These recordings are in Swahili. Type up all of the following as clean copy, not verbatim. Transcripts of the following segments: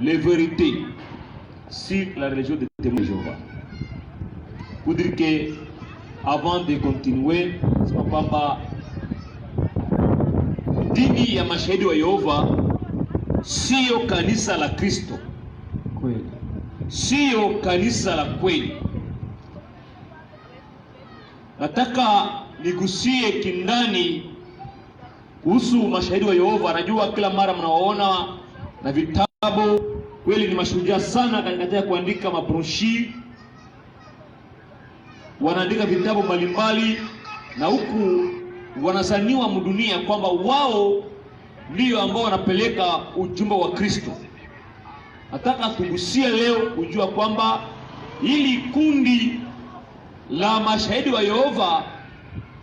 les vérités sur la religion des témoins de Jéhovah. Pour dire que avant de continuer, c'est kwamba dini ya mashahidi wa Yehova sio kanisa la Kristo. Kweli. Sio kanisa la kweli. Nataka nigusie kindani kuhusu mashahidi wa Yehova. Najua kila mara mnawaona na vitabu, kweli ni mashujaa sana katika kuandika mabroshi, wanaandika vitabu mbalimbali, na huku wanasaniwa mdunia kwamba wao ndio ambao wanapeleka ujumbe wa Kristo. Nataka tugusie leo kujua kwamba hili kundi la mashahidi wa Yehova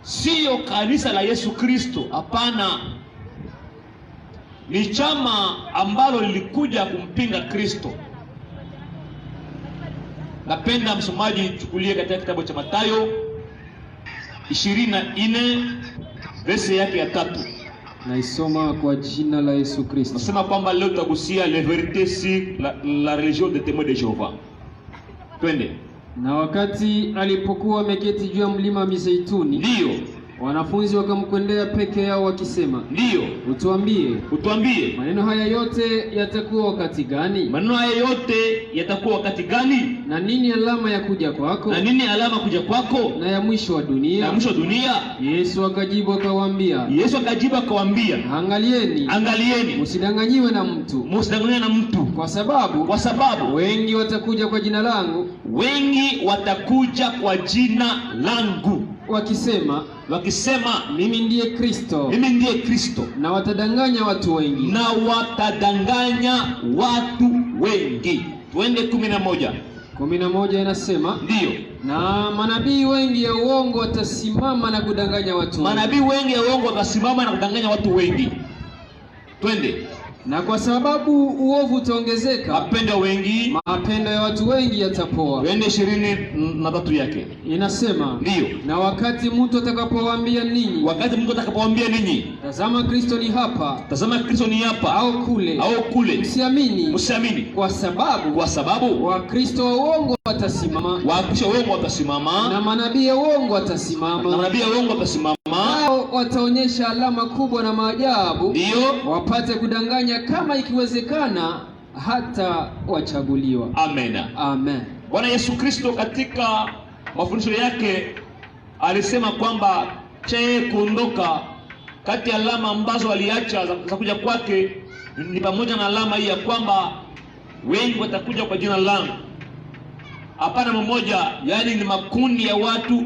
sio kanisa la Yesu Kristo. Hapana, ni chama ambalo lilikuja kumpinga Kristo. Napenda msomaji chukulie katika kitabu cha Mathayo 24 verse yake ya 3. Naisoma kwa jina la Yesu Kristo. Nasema kwamba leo tutagusia les vérités sur la religion des témoins de Jéhovah. Twende. Na wakati alipokuwa ameketi juu ya mlima Mizeituni, ndio wanafunzi wakamkwendea peke yao wakisema, ndio, utuambie maneno haya yote yatakuwa wakati gani? Maneno haya yote yatakuwa wakati gani? Na nini alama ya kuja kwako? Na nini alama kuja kwako? Na ya mwisho wa dunia? Na mwisho wa dunia? Yesu akajibu akawaambia, angalieni, msidanganyiwe na mtu. Kwa sababu wengi watakuja kwa jina langu, wakisema mimi ndiye Kristo, na watadanganya watu wengi. Twende 11 inasema, ndio, na manabii wengi ya uongo watasimama na kudanganya watu wengi. Twende. Na kwa sababu uovu utaongezeka, mapendo ya watu wengi yatapoa. Twende 23 yake. Inasema, ndio, na wakati mtu atakapowaambia ninyi, tazama Kristo ni hapa, au kule, msiamini. Kwa sababu Wakristo wa uongo watasimama, na manabii ya uongo watasimama, hao wataonyesha alama kubwa na maajabu, ndio, wapate kudanganya kama ikiwezekana hata wachaguliwa. Amen. Bwana Yesu Kristo katika mafundisho yake alisema kwamba kuondoka kati ya alama ambazo aliacha za kuja kwake ni pamoja na alama hii ya kwamba wengi watakuja kwa jina langu. Hapana mmoja, yani ni makundi ya watu,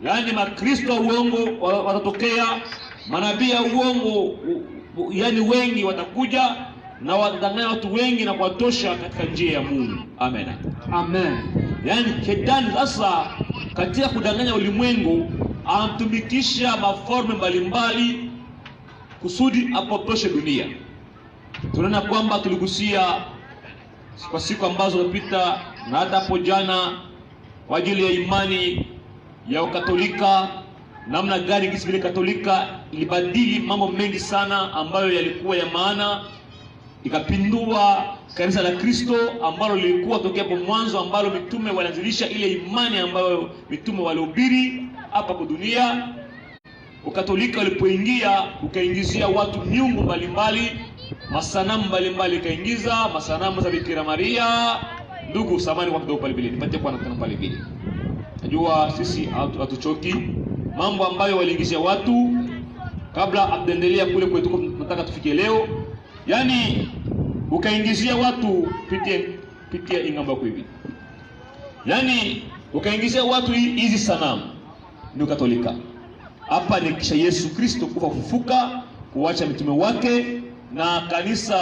yani makristo wa uongo watatokea, manabii ya uongo, yani wengi watakuja na watadanganya watu wengi na kuwatosha katika njia ya Mungu. Amen. Yani Shetani sasa katika kudanganya ulimwengu anamtumikisha maforme mbalimbali kusudi apotoshe dunia. Tunaona kwamba tuligusia kwa siku ambazo zilipita na hata hapo jana kwa ajili ya imani ya Ukatolika, namna gani vile Katolika ilibadili mambo mengi sana ambayo yalikuwa ya maana, ikapindua kanisa la Kristo ambalo lilikuwa tokea hapo mwanzo, ambalo mitume walianzilisha ile imani ambayo mitume walihubiri hapa kwa dunia. Ukatolika ulipoingia ukaingizia watu miungu mbalimbali, masanamu mbalimbali, kaingiza masanamu za Bikira Maria. Ndugu samani kwa kidogo pale vile, nipatie kwa nataka pale vile. Najua sisi hatuchoki mambo ambayo waliingizia watu kabla abdendelea kule kwetu nataka tufikie leo. Yani ukaingizia watu pitia ingamba kwa hivi. Yani ukaingizia watu hizi sanamu, ndio Katolika. Hapa ni kisha Yesu Kristo kufa kufufuka, kuacha mitume wake, na kanisa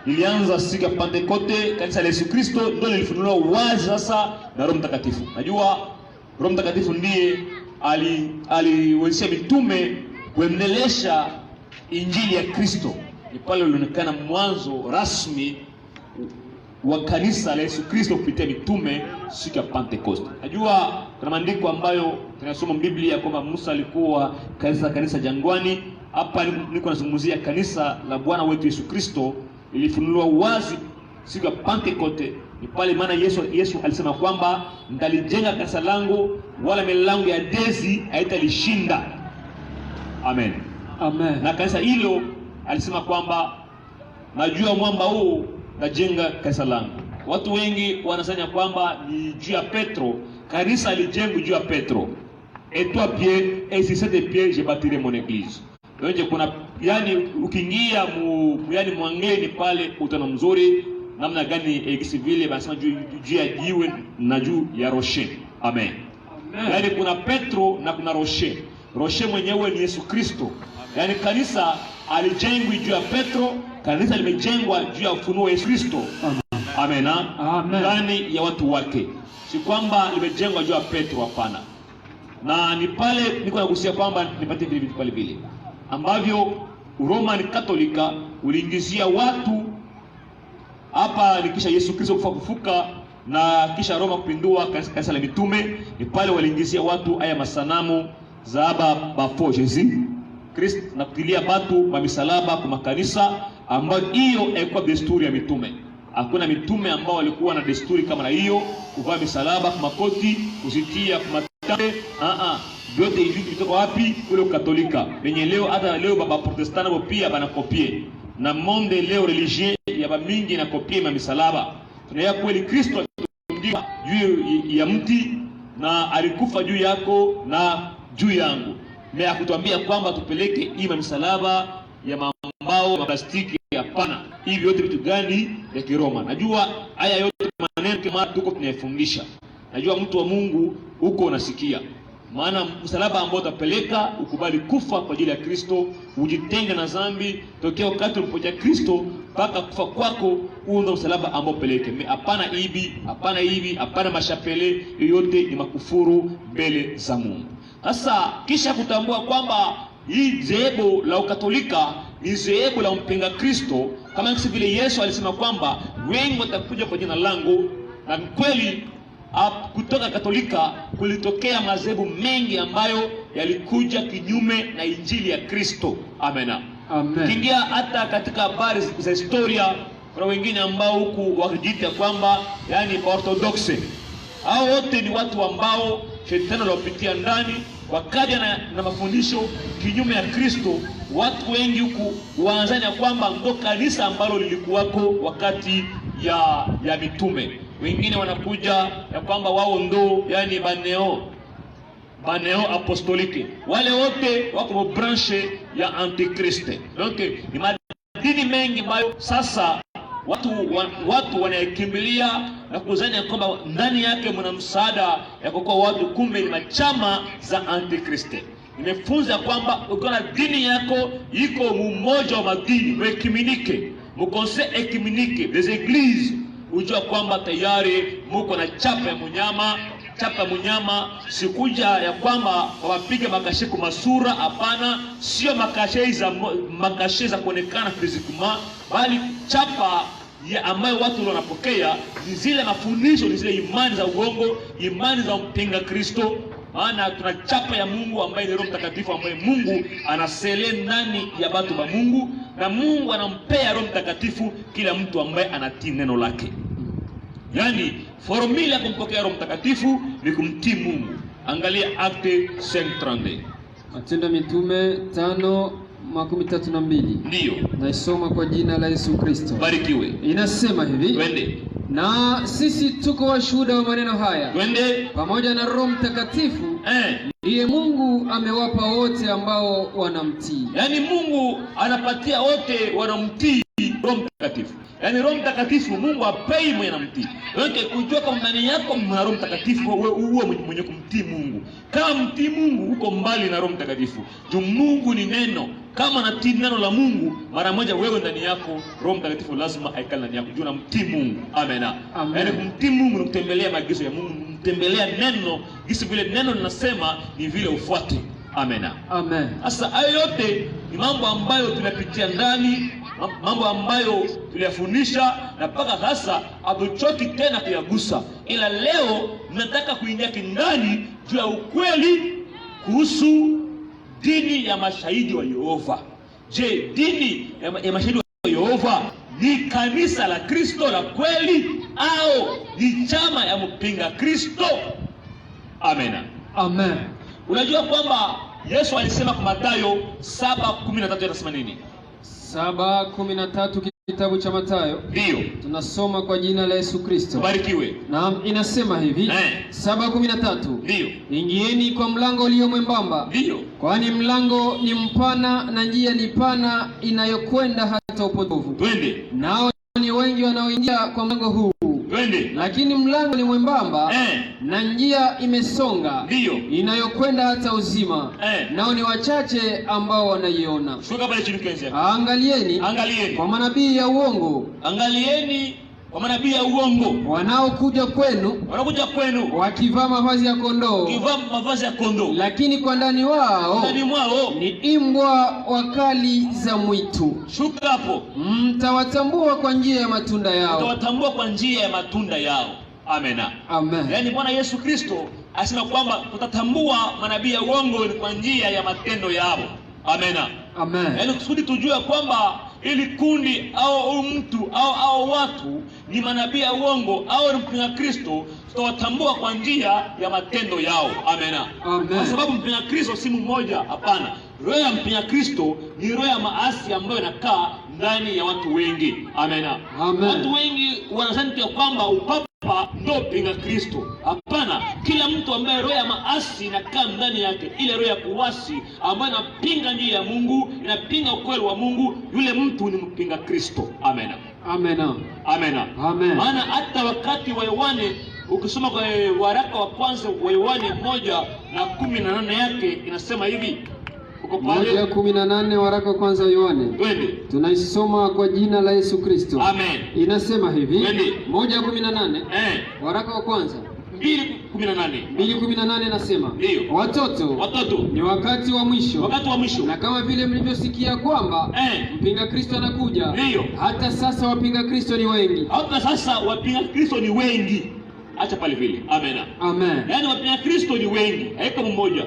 ilianza siku ya Pentekoste. Kanisa la Yesu Kristo ndio lilifunuliwa wazi sasa na Roho Mtakatifu. Najua Roho Mtakatifu ndiye aliwezesha mitume kuendelesha injili ya Kristo. Ni pale ulionekana mwanzo rasmi wa kanisa la Yesu Kristo kupitia mitume siku ya Pentecost. Najua kuna maandiko ambayo tunasoma Biblia kwamba Musa alikuwa kanisa jangwani. Hapa niko nazungumzia kanisa la Bwana wetu Yesu Kristo ilifunuliwa wazi siku ya Pentecoste. Ni pale maana Yesu alisema kwamba nitalijenga kanisa langu, wala milango ya Hades haitalishinda. Amen. Amen. Na kanisa hilo alisema kwamba najua mwamba huu najenga kanisa langu. Watu wengi wanasanya kwamba ni juu ya Petro, kanisa lijengwa juu ya Petro. Et toi Pierre, et si c'est de Pierre je bâtirai mon église. Nje kuna yani ukiingia yani mwangeni pale utana mzuri namna gani vile basema juu ya jiwe na juu ya rocher. Amen. Amen. Yani kuna Petro na kuna rocher. Rocher mwenyewe ni Yesu Kristo. Yani kanisa alijengwa juu ya Petro, kanisa limejengwa juu ya ufunuo wa Yesu Kristo. Amen. Amen. Ndani ya watu wake. Si kwamba limejengwa juu ya Petro, hapana. Na ni pale niko nagusia kwamba nipatie vile vitu pale vile ambavyo Roman Katolika uliingizia watu hapa ni kisha Yesu Kristo kufufuka na kisha Roma kupindua kanisa la mitume. Ni pale waliingizia watu haya masanamu za aba bafo Jesus Kristo na kukilia watu wa misalaba kwa makanisa, ambayo hiyo haikuwa desturi ya mitume. Hakuna mitume ambao walikuwa na desturi kama na hiyo, kuvaa misalaba kwa makoti, kuzitia kwa matande. Vyote hivi vitoka wapi? Ule Katolika. Wenye leo hata leo baba Protestant wao pia banakopie. Na monde leo religieux ya bamingi na kopie ma misalaba. Tunaya kweli Kristo alitundikwa juu ya mti na alikufa juu yako na juu yangu. Na akutuambia kwamba tupeleke hii misalaba ya mbao na plastiki, hapana. Hivi yote vitu gani ya Kiroma? Najua haya yote maneno kama tuko tunayafundisha. Najua mtu wa Mungu huko unasikia. Maana msalaba ambao utapeleka ukubali kufa kwa ajili ya Kristo, ujitenge na dhambi tokea wakati ulipojaa Kristo mpaka kufa kwako, huo ndio msalaba ambao peleke. Hapana hivi, hapana mashapele, yote ni makufuru mbele za Mungu. Sasa kisha kutambua kwamba hii dhehebu la Ukatolika ni dhehebu la mpinga Kristo, kama vile Yesu alisema kwamba wengi watakuja kwa jina langu, na kweli kutoka Katolika kulitokea madhehebu mengi ambayo yalikuja kinyume na injili ya Kristo. Amen. Amen. Kingia hata katika habari za historia, kuna wengine ambao huku wakijiita kwamba yani orthodoxe. Hao wote ni watu ambao shetani alopitia ndani wakaja na mafundisho kinyume ya Kristo. Watu wengi huku waanzania kwamba ndo kanisa ambalo lilikuwako wakati ya mitume. Wengine wanakuja ya kwamba wao ndo yani baneo apostolike. Wale wote wako branche ya Antikriste. Donc ni madini mengi ambayo sasa watu wanayekimbilia na kuzania kwamba ndani yake mna msaada ya kwa watu, kumbe ni machama za Antikriste. Nimefunza kwamba ukiona dini yako iko mmoja wa madini ecuménique, mu conseil écuménique des églises, ujua kwamba tayari muko na chapa ya munyama. Chapa munyama sikuja ya kwamba wapige makashe kwa masura, hapana. Sio makashe za kuonekana fizikuma, bali chapa ya ambayo watu wanapokea ni zile mafundisho, ni zile imani za uongo, imani za mpinga Kristo. Maana tuna chapa ya Mungu ambaye ni Roho Mtakatifu, ambaye Mungu anasele ndani ya watu wa Mungu, na Mungu anampea Roho Mtakatifu kila mtu ambaye anatii neno lake. Yani formula ya kumpokea Roho Mtakatifu ni kumtii Mungu. Angalia Acte 5:32. Matendo ya Mitume 5:32. Ndio. Naisoma kwa jina la Yesu Kristo. Barikiwe. Inasema hivi. Twende. Na sisi tuko washuhuda wa maneno haya. Twende. Pamoja na Roho Mtakatifu. Ndiye Mungu amewapa wote ambao wanamtii. Yani Mungu anapatia wote wanamtii Roho Mtakatifu. Yani Roho Mtakatifu Mungu apei mwenye anamtii. Wewe kujua kama ndani yako mna Roho Mtakatifu, wewe mwenye kumtii Mungu. Kama mtii Mungu uko mbali na Roho Mtakatifu. Juu Mungu ni neno. Kama natii neno la Mungu, mara moja wewe ndani yako Roho Mtakatifu lazima aikale ndani yako. Juu unamtii Mungu. Amen. Yani kumtii Mungu ni kutembelea maagizo ya Mungu, kutembelea neno, jinsi vile neno linasema ni vile ufuate. Amen. Amen. Sasa hayo yote ni mambo ambayo tunapitia ndani, mambo ambayo tuliyafundisha, na mpaka sasa hatuchoki tena kuyagusa. Ila leo nataka kuingia kindani juu ya ukweli kuhusu dini ya mashahidi wa Yehova. Je, dini ya mashahidi wa Yehova ni kanisa la Kristo la kweli au ni chama ya mpinga Kristo? Amena. Amen. Unajua kwamba Yesu alisema kwa Mathayo 7:13 anasema nini? 7:13 kitabu cha Mathayo. Ndio. Tunasoma kwa jina la Yesu Kristo. Barikiwe. Naam, inasema hivi. 7:13. Ndio. Ingieni kwa mlango ulio mwembamba. Ndio. Kwani mlango ni mpana na njia ni pana inayokwenda hata upotovu. Twende. Nao ni wengi wanaoingia kwa mlango huu. Twende. Lakini mlango ni mwembamba na njia imesonga inayokwenda hata uzima. Nao ni wachache ambao wanaiona. Shuka pale chini kenzi. Angalieni kwa manabii ya uongo. Angalieni kwa manabii ya uongo wanaokuja kwenu wakivaa mavazi ya kondoo. Lakini kwa ndani wao ni imbwa wakali za mwitu. Shuka hapo. Mtawatambua kwa njia ya matunda yao. Mtawatambua kwa njia ya matunda yao. Amena. Amen. Yaani Bwana Yesu Kristo asema kwamba tutatambua manabii ya uongo kwa njia ya matendo yao. Amena. Amen. Yaani kusudi tujue kwamba ili kundi au mtu au watu ni manabii ya uongo au ni mpinga Kristo, tutawatambua kwa njia ya matendo yao. Amena. Amen. Kwa sababu mpinga Kristo si mmoja, hapana. Roho ya mpinga Kristo ni roho ya maasi ambayo inakaa ndani ya watu wengi. Amena. Amen. Watu wengi wanadhani kwamba upapa ndio mpinga Kristo. Hapana, kila mtu ambaye roho ya maasi inakaa ndani yake, ile roho ya kuasi ambayo inapinga njia ya Mungu, inapinga ukweli wa Mungu, yule mtu ni mpinga Kristo. Amena. Amena. Amena. Amen. Maana hata wakati wa Yohane, ukisoma kwa waraka wa kwanza wa Yohane 1:18 yake inasema hivi. 1:18 waraka wa kwanza Yohane. Twende. Tunaisoma kwa jina la Yesu Kristo. Amen. Inasema hivi. 1:18. Waraka wa kwanza 2:18. 2:18 nasema. Watoto ni wakati wa mwisho. Na kama vile mlivyosikia kwamba mpinga Kristo anakuja. Hata sasa wapinga Kristo ni wengi. Acha pale vile. Amena. Amen. Yaani wapinga Kristo ni wengi, haiko mmoja.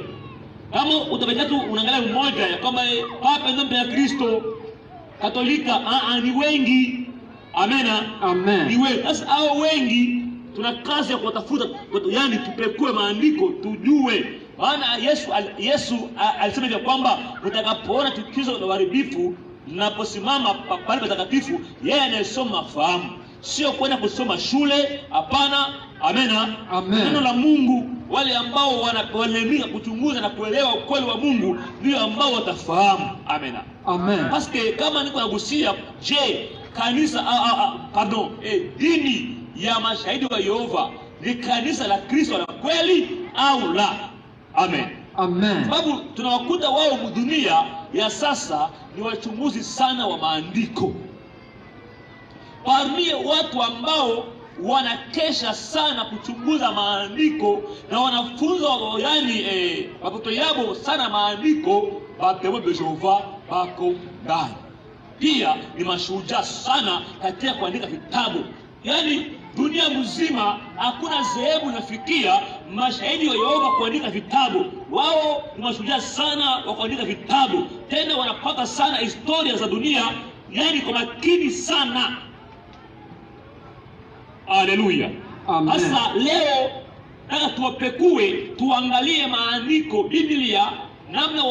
Kama utabaki tu unaangalia mmoja ya kwamba papa ndio mpinga Kristo Katolika, ni wengi. Amena. Amen. Ni wengi. Sasa hao wengi tuna kazi ya kutafuta, yaani tupekue maandiko tujue. Maana Yesu alisema kwamba utakapoona tukio la uharibifu linaposimama pale patakatifu, yeye anayesoma fahamu, sio kwenda kusoma shule. Hapana. Amena. Amen. Neno la Mungu, wale ambao wanaelimika kuchunguza na kuelewa ukweli wa Mungu ndio ambao watafahamu. Amena. Amen. Paske kama niko nagusia, je, kanisa dini ya mashahidi wa Yehova ni kanisa la Kristo la kweli au la? Amen. Amen. Sababu tunawakuta wao dunia ya sasa ni wachunguzi sana wa maandiko. Parmi watu ambao wanakesha sana kuchunguza maandiko na wanafunza watoto yao sana maandiko, Batewe Bejova bako ndani. Pia ni mashujaa sana katika kuandika vitabu. Yaani dunia mzima hakuna sehemu inafikia mashahidi wa Yehova kuandika vitabu. Wao ni mashujaa sana wa kuandika vitabu. Tena wanapata sana historia za dunia, yaani kwa makini sana. Haleluya. Sasa leo nataka tuwapekue, tuangalie maandiko, Biblia, namna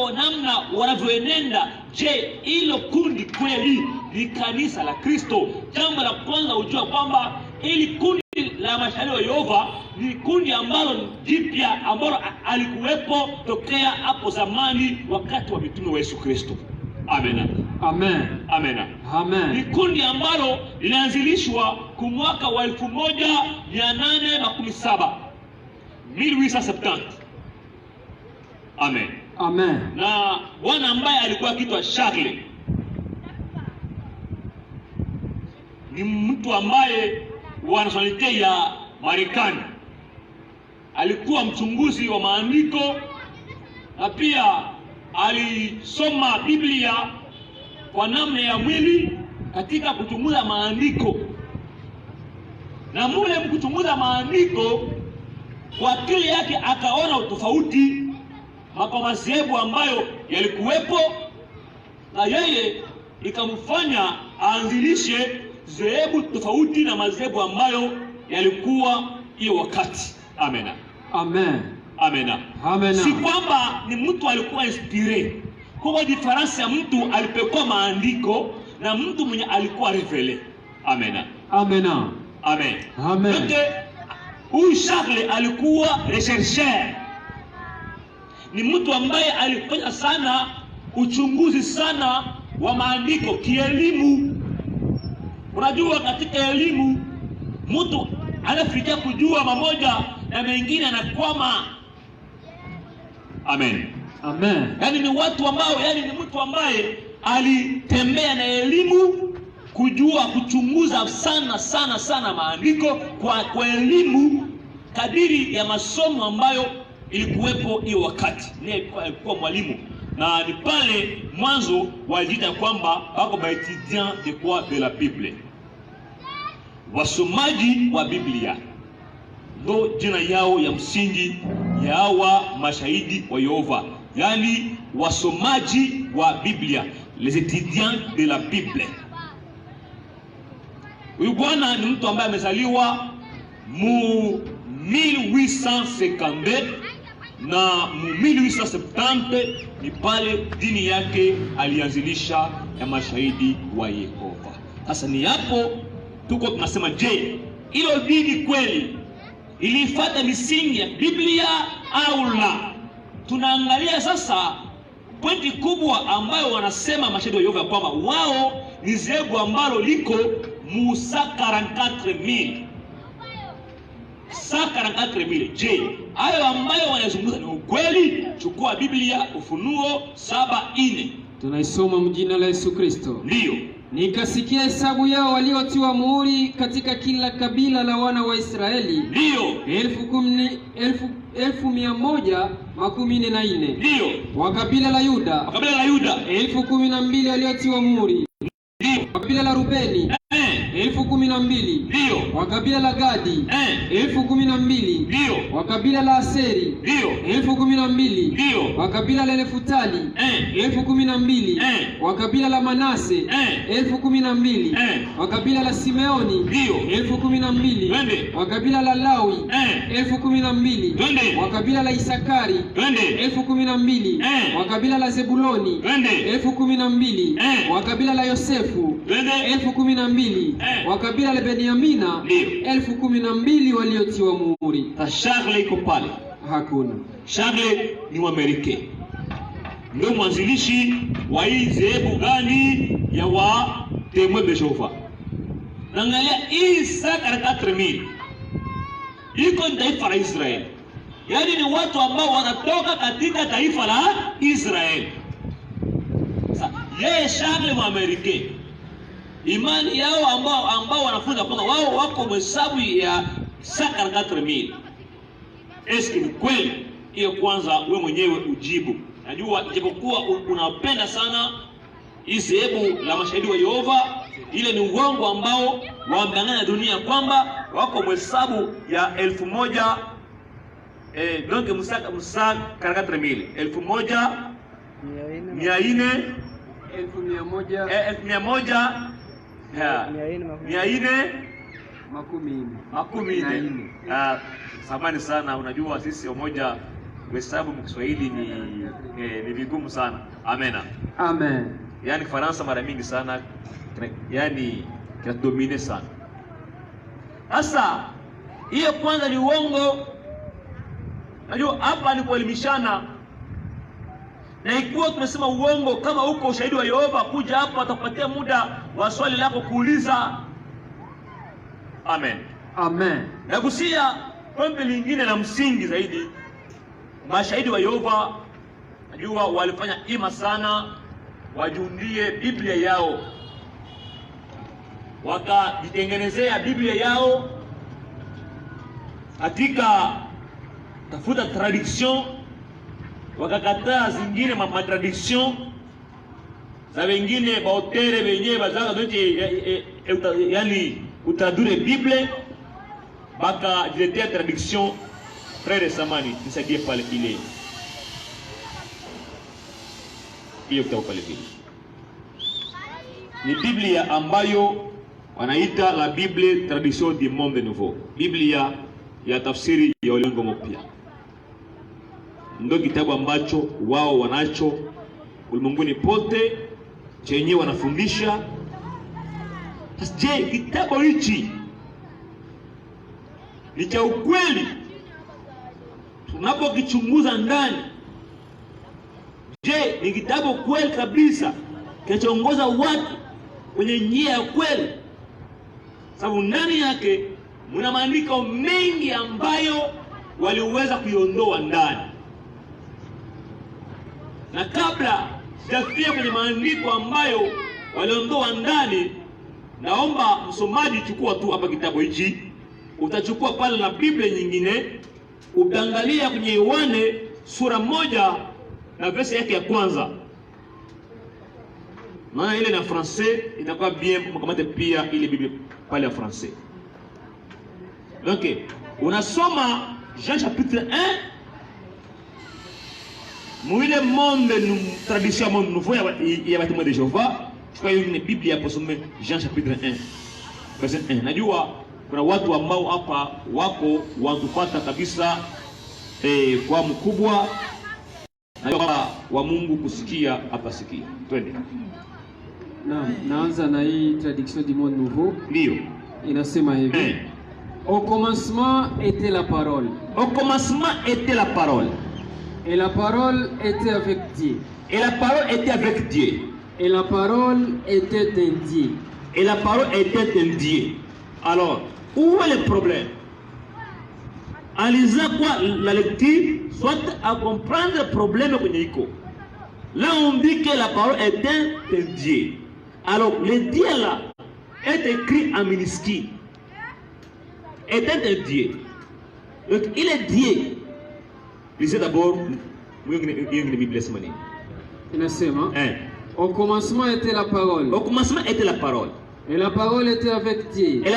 wanavyoenenda. Je, hilo kundi kweli ni kanisa la Kristo? Jambo la kwanza ujua kwamba ili kundi la mashahidi wa Yehova ni kundi ambalo jipya, ambalo alikuwepo tokea hapo zamani wakati wa mitume wa Yesu Kristo. Amena. Amen. Amena. Amen. Ni kundi ambalo lilianzilishwa kwa mwaka wa 1817. 1870. Amen. Amen. Na bwana ambaye alikuwa akiitwa Charles ni mtu ambaye wa nationality ya Marekani. Alikuwa mchunguzi wa maandiko na pia alisoma Biblia kwa namna ya mwili katika kuchunguza maandiko. Na mule mkuchunguza maandiko kwa akili yake akaona utofauti kwa madhehebu ambayo yalikuwepo, na yeye ikamfanya aanzilishe zehebu tofauti na madhehebu ambayo yalikuwa hiyo wakati. Amen. Amen. Amen. Amen. Si kwamba ni mtu alikuwa inspiré. Kwa difference ya mtu alipekua maandiko na mtu mwenye alikuwa révélé. Amen. Amen. Amen. Amen. Donc huyu Charles alikuwa rechercheur. Ni mtu ambaye alifanya sana uchunguzi sana wa maandiko kielimu. Unajua katika elimu mtu anafikia kujua mamoja na mengine anakwama. Amen. Amen. Yani ni watu ambao, yani ni mtu ambaye alitembea na elimu, kujua kuchunguza sana maandiko kwa elimu kadiri ya masomo ambayo ilikuwepo hiyo wakati. Ni alikuwa mwalimu, na ni pale mwanzo walijiita kwamba wako ba étudiants de quoi de la Bible, wasomaji wa Biblia. Ndo jina yao ya msingi ya hawa mashahidi wa Yehova, yani wasomaji wa Biblia, les étudiants de la Bible. Huyu bwana ni mtu ambaye amezaliwa mu 1852 na mu 1870 ni pale dini yake alianzilisha ya mashahidi wa Yehova. Sasa ni hapo tuko tunasema, je, hilo dini kweli ilifuata misingi ya Biblia au la? Tunaangalia sasa pointi kubwa ambayo wanasema mashahidi wa Yehova kwamba wao ni zebu ambalo liko Musa 44,000. 44,000. Je, hayo ambayo wanazungumza ni ukweli? Chukua Biblia Ufunuo 7:4. Tunaisoma mjina la Yesu Kristo. Ndio. Nikasikia hesabu yao waliotiwa muhuri katika kila kabila la wana wa Israeli. Ndio. 1114. Ndio. Wa kabila la Yuda. Wa kabila la Yuda 12,000 waliotiwa muhuri. Ndio. Wa kabila la Rubeni 12,000. Ndio. Wa kabila la Gadi 12,000. Ndio. Wa kabila la Aseri 12,000. Ndio. Wa kabila la Nefutali 12,000. Wa kabila la Manase 12,000. Wa kabila la Simeoni 12,000. Wa kabila la Lawi 12,000. Wa kabila la Isakari 12,000. Wa kabila la Zebuloni 12,000. Wa kabila la Yosefu 12,000. Wa kabila la Benyamina 12,000 waliotiwa muhuri. Charles iko pale. Hakuna. Charles ni Mwamerika, ndio mwanzilishi wa hii zehebu gani ya wa Témoins de Jéhovah. Naangalia hii 44,000 iko ni taifa la Israeli, yaani ni watu ambao wanatoka katika taifa la Israeli. Sasa yeye Charles Mwamerika, imani yao ambao wanafunza kwamba wao wako mhesabu ya 44,000. Eski ni kweli? Hiyo kwanza wewe mwenyewe ujibu. Najua ijapokuwa unapenda sana hii zehebu la mashahidi wa Yehova, ile ni uongo ambao waamdanganya dunia kwamba wako mhesabu ya 1,000. Donc Musa 44,000 1,400 1,440. Samani sana, unajua sisi umoja kuhesabu Kiswahili ni vigumu sana. Amena. Amen. Yaani Faransa mara mingi sana yaani kinadomine sana. Sasa hiyo kwanza ni uongo. Najua hapa ni kuelimishana, na ikiwa tunasema uongo, kama uko ushahidi wa Yehova, kuja hapa atakupatia muda wa swali lako kuuliza. Amen. Amen. Nagusia pombe lingine la msingi zaidi. Mashahidi wa Yehova najua walifanya ima sana wajundie Biblia yao, wakajitengenezea Biblia yao katika tafuta tradition, wakakataa zingine matradiction za wengine baotere wenyewe bazaga zote, yani utadure Biblia, bakajiletea tradition. Frere Samani nisaidie pale ile hiyo kitabu pale vile. Ni Biblia ambayo wanaita la Bible Tradition du Monde Nouveau, Biblia ya tafsiri ya ulimwengu mpya. Ndio kitabu ambacho wao wanacho ulimwenguni pote, chenye wanafundisha. Je, kitabu hichi ni cha ukweli? Tunapokichunguza ndani, je, ni kitabu kweli kabisa kinachoongoza watu kwenye njia ya kweli? Sababu ndani yake mna maandiko mengi ambayo waliweza kuiondoa ndani. Na kabla sijafika kwenye maandiko ambayo waliondoa ndani, naomba msomaji chukua tu hapa kitabu hichi, utachukua pale na Biblia nyingine, utaangalia kwenye Yohane sura 1 na verse yake ya kwanza. Maana ile na français itakuwa bien mkamate pia ile Biblia pale ya français. Donc unasoma Jean chapitre 1, Mouile monde tradition monde nouveau ya Bâtiment de Jéhovah. Kwa hiyo ni Biblia hapo, some Jean chapitre 1 verset 1. Najua kuna watu ambao hapa wako watupata kabisa kwa mkubwa, najua wa Mungu kusikia atasikia. Twende. Naanza na hii Tradition du Monde Nouveau. Ndio. Inasema hivi. Au commencement était la parole. Au commencement était la parole. Et la parole était avec Dieu. Et la parole était avec Dieu. Et la parole était un Dieu. Et la parole était un Dieu. Alors, où est le problème? En lisant quoi la lecture, soit à comprendre le problème kwenye iko. Là on dit que la parole est un Dieu. Alors, le Dieu là est écrit en minuscule. Est un Dieu. Donc, il est Dieu. Lisez d'abord la Bible ce matin. Inasema, au commencement était la parole. Au commencement était la parole. Et la parole était avec Dieu. Et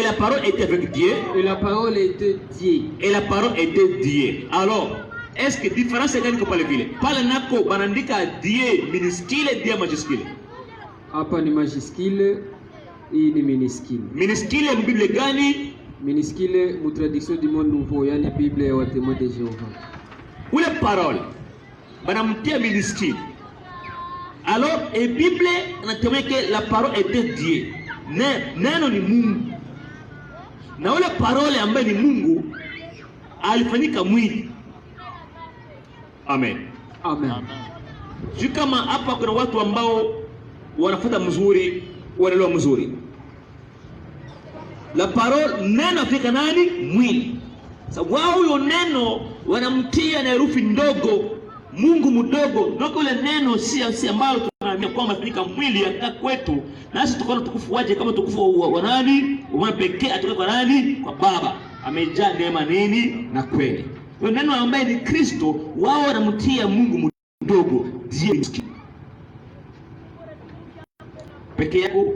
la parole était avec Dieu. Et la parole était Dieu. Et la parole était Dieu. Alors, est-ce que différence est quelque part le vile? Pale nako banandika Dieu minuscule, Dieu majuscule. Hapa ni majuscule, hii ni minuscule. Minuscule mu Bible gani? Minuscule mu Tradition du Monde Nouveau, yani Bible ya Témoins de Jéhovah. Ule parole banamtia minuscule. Alors, et Bible anatemea que la parole était Dieu. Neno ni Mungu. Na ule parole ambaye ni Mungu alifanyika mwili. Amen. Amen. Si kama hapa kuna watu ambao wanafuata mzuri, wanaelewa mzuri. La parole neno afika nani? Mwili. Sababu wao huyo neno wanamtia na herufi ndogo, Mungu mdogo. Ndio ile neno si ambayo tunaamini kwamba afika mwili hata kwetu. Nasi tuko na tukufu waje kama tukufu wa nani? Wa pekee atoka kwa nani? Kwa Baba. Amejaa neema nini na kweli. Kwa neno ambaye ni Kristo, wao wanamtia Mungu mdogo, Dieu. Peke yako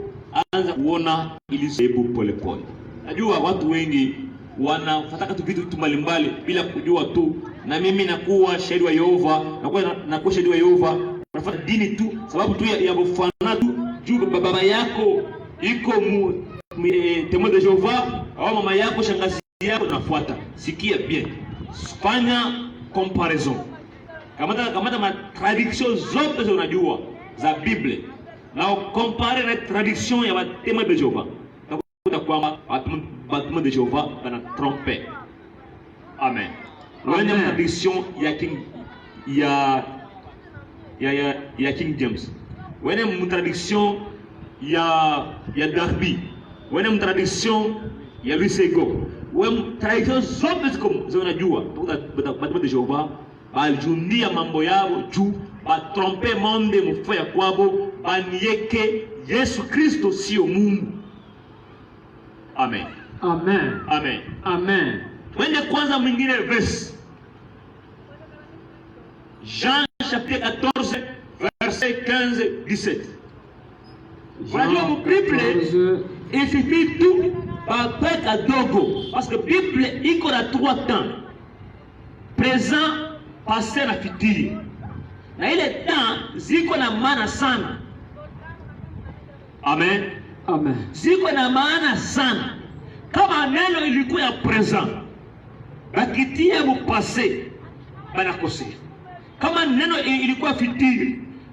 anza kuona ilizebu pole pole. Najua watu wengi wanafataka tu vitu mbalimbali bila kujua tu. Na mimi nakuwa shahidi wa Yehova, nakuwa shahidi wa Yehova, nafuata dini tu sababu tu ya kufana tu juu baba yako iko Témoins de Jéhovah au mama yako shangazi yako nafuata. Sikia bien. Fanya comparaison. Kamata ma traduction zote za unajua za Biblia. Na compare na traduction ya Témoins de Jéhovah. Nakuta kwamba Témoins de Jéhovah bana tromper. Amen. Wanya traduction ya King James. Wanya traduction ya Darby. Wanya traduction ya Louis Sego. Wanya traduction zote za unajua. Témoins de Jéhovah baljundia mambo yao juu batrompe monde mufaya kwabo banieke Yesu Kristo sio Mungu. Amen. Amen. Amen. Amen. Twende kwanza mwingine verse. Jean chapitre 14 verset 15-17. Voilà mon Bible et c'est tout par kadogo parce que Bible iko na 3 temps. Présent, passé na futur. Na ile temps ziko na maana sana. Amen. Amen. Ziko na maana sana. Kama neno ilikuwa ya present, bakitia mu passé, banakosea. Kama neno ilikuwa futur,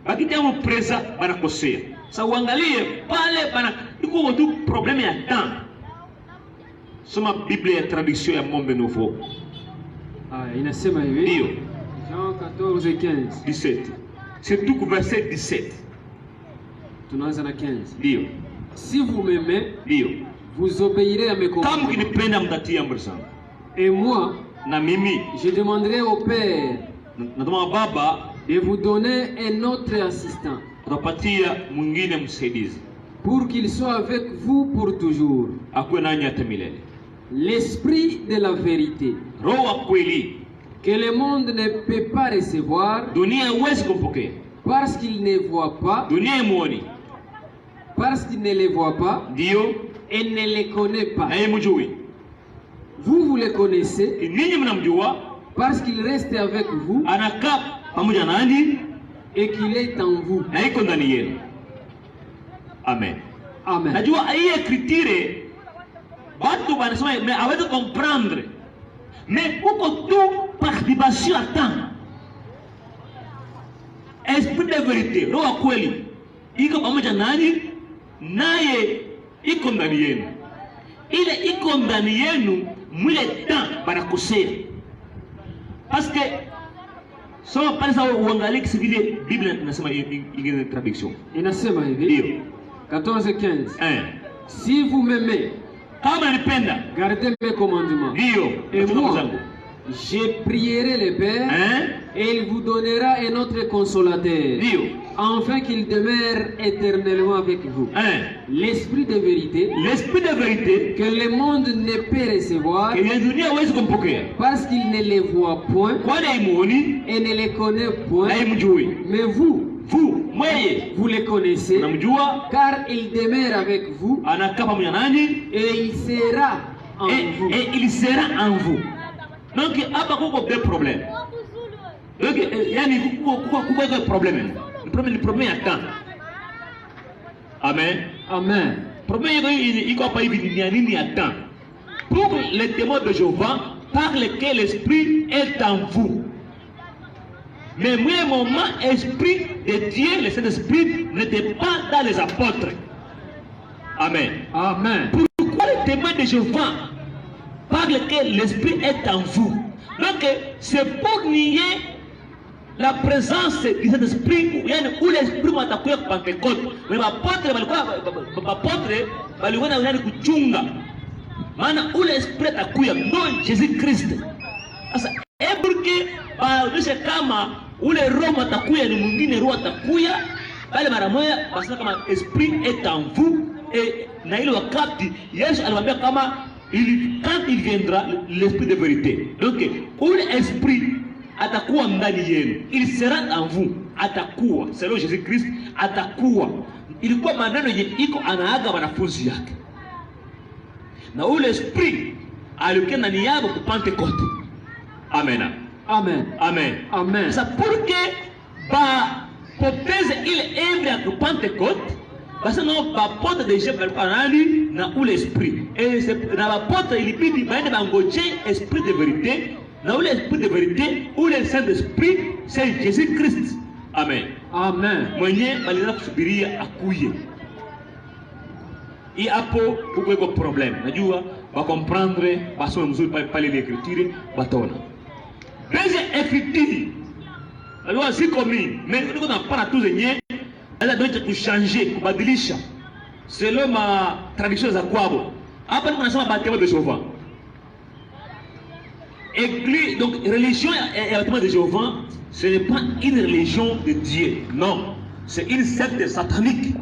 bakitia mu present, banakosea. Sasa uangalie pale iko tu problème ya temps. Soma Biblia ya traduction ya Monde Nouveau. Inasema hivi. Ndio. Jean 14:15. 17. Surtout verset 17. Tunaanza na 15. Ndio. Si vous m'aimez, ndio, vous obéirez à mes commandements. Kama ukinipenda mtatii amri zangu. Et moi, na mimi, je demanderai au Père natuma Baba de vous donner un autre assistant, utapatia mwingine msaidizi, pour qu'il soit avec vous pour toujours. Akuwe nanyi hata milele. L'esprit de la vérité, Roho wa kweli, que le monde ne peut pas recevoir, dunia haiwezi kumpokea, parce qu'il ne voit pas, dunia imuoni, parce qu'il ne les voit pas, ndio, et ne les connaît pas. na yemjui. Vous le connaissez, Ninyi mnamjua, parce qu'il reste avec vous, anakaa pamoja nanyi, et qu'il est en vous. na iko ndani yenu. Amen. Amen. Najua hii écriture watu wanasema mais hawezi comprendre, mais uko tu participation à temps. Esprit de vérité, roho kweli iko pamoja nanyi, naye iko ndani yenu. Ile iko ndani yenu mwile temps banakosea. Parce que soma pale sawa uangalie kisivile Biblia inasema ingine traduction. Inasema hivi. Ndio. 14:15. Si vous m'aimez, kama nipenda, gardez mes commandements. Ndio. Et moi, je prierai le Père, et il vous donnera un autre consolateur, Ndio, afin qu'il demeure éternellement avec vous. L'esprit de vérité, que le monde ne peut recevoir, parce qu'il ne les voit point et ne les connaît point. Mais vous les connaissez, car il demeure avec vous, et il sera en vous. Donc hapa kuko deux problèmes. Donc yani kuko problème. Le problème ya temps. Amen. Amen. Problème iko hapa hivi ni nini ya temps? Pour les témoins de Jéhovah, par lesquels l'esprit est en vous. Mais moi moment esprit de Dieu, le Saint-Esprit n'était pas dans les apôtres. Amen. Amen. Pourquoi les témoins de Jéhovah par lequel l'esprit est en vous? Donc c'est pour nier la présence du Saint-Esprit où l'esprit watakuya kwa Pentecôte. Mais mapotre walikuwa na kuchunga, maana ule esprit atakuya ndo Jésus Christ. Sasa eburke baadisha kama ule roho atakuya ni mwingine roho atakuya bale mara moja, basi kama esprit est en vous. Et na ile wakati Yesu alimwambia kama quand il viendra l'esprit de vérité, donc où l'esprit atakuwa ndani yenu, il sera en vous, atakuwa selon Jésus Christ, atakuwa. Ilikuwa maneno yenye iko anaaga wanafunzi yake, na ule esprit alikuwa ndani yao ku Pentecote. Amen. Amen. Amen. Amen. Ça pour que ba poteze ile œuvre ya Pentecote, parce que non bapote déjà balpanali na ule esprit, et c'est na bapote ilibidi baende bangoje esprit de vérité, na ule esprit de vérité ou le Saint-Esprit, c'est Jésus Christ. Amen. Amen. Mwenye balina kusubiria akuye. Et hapo kuko problème. Najua ba comprendre basome mzuri pale l'écriture batona. Deuxième écriture. Alors c'est comme mais nous on pas tous zenye elle doit être changer, kubadilisha selon ma tradition za kwabo. Hapa ni tunasema baptême de Jéhovah. Église, donc religion et baptême de Jéhovah, ce n'est pas une religion de Dieu, non, c'est une secte satanique.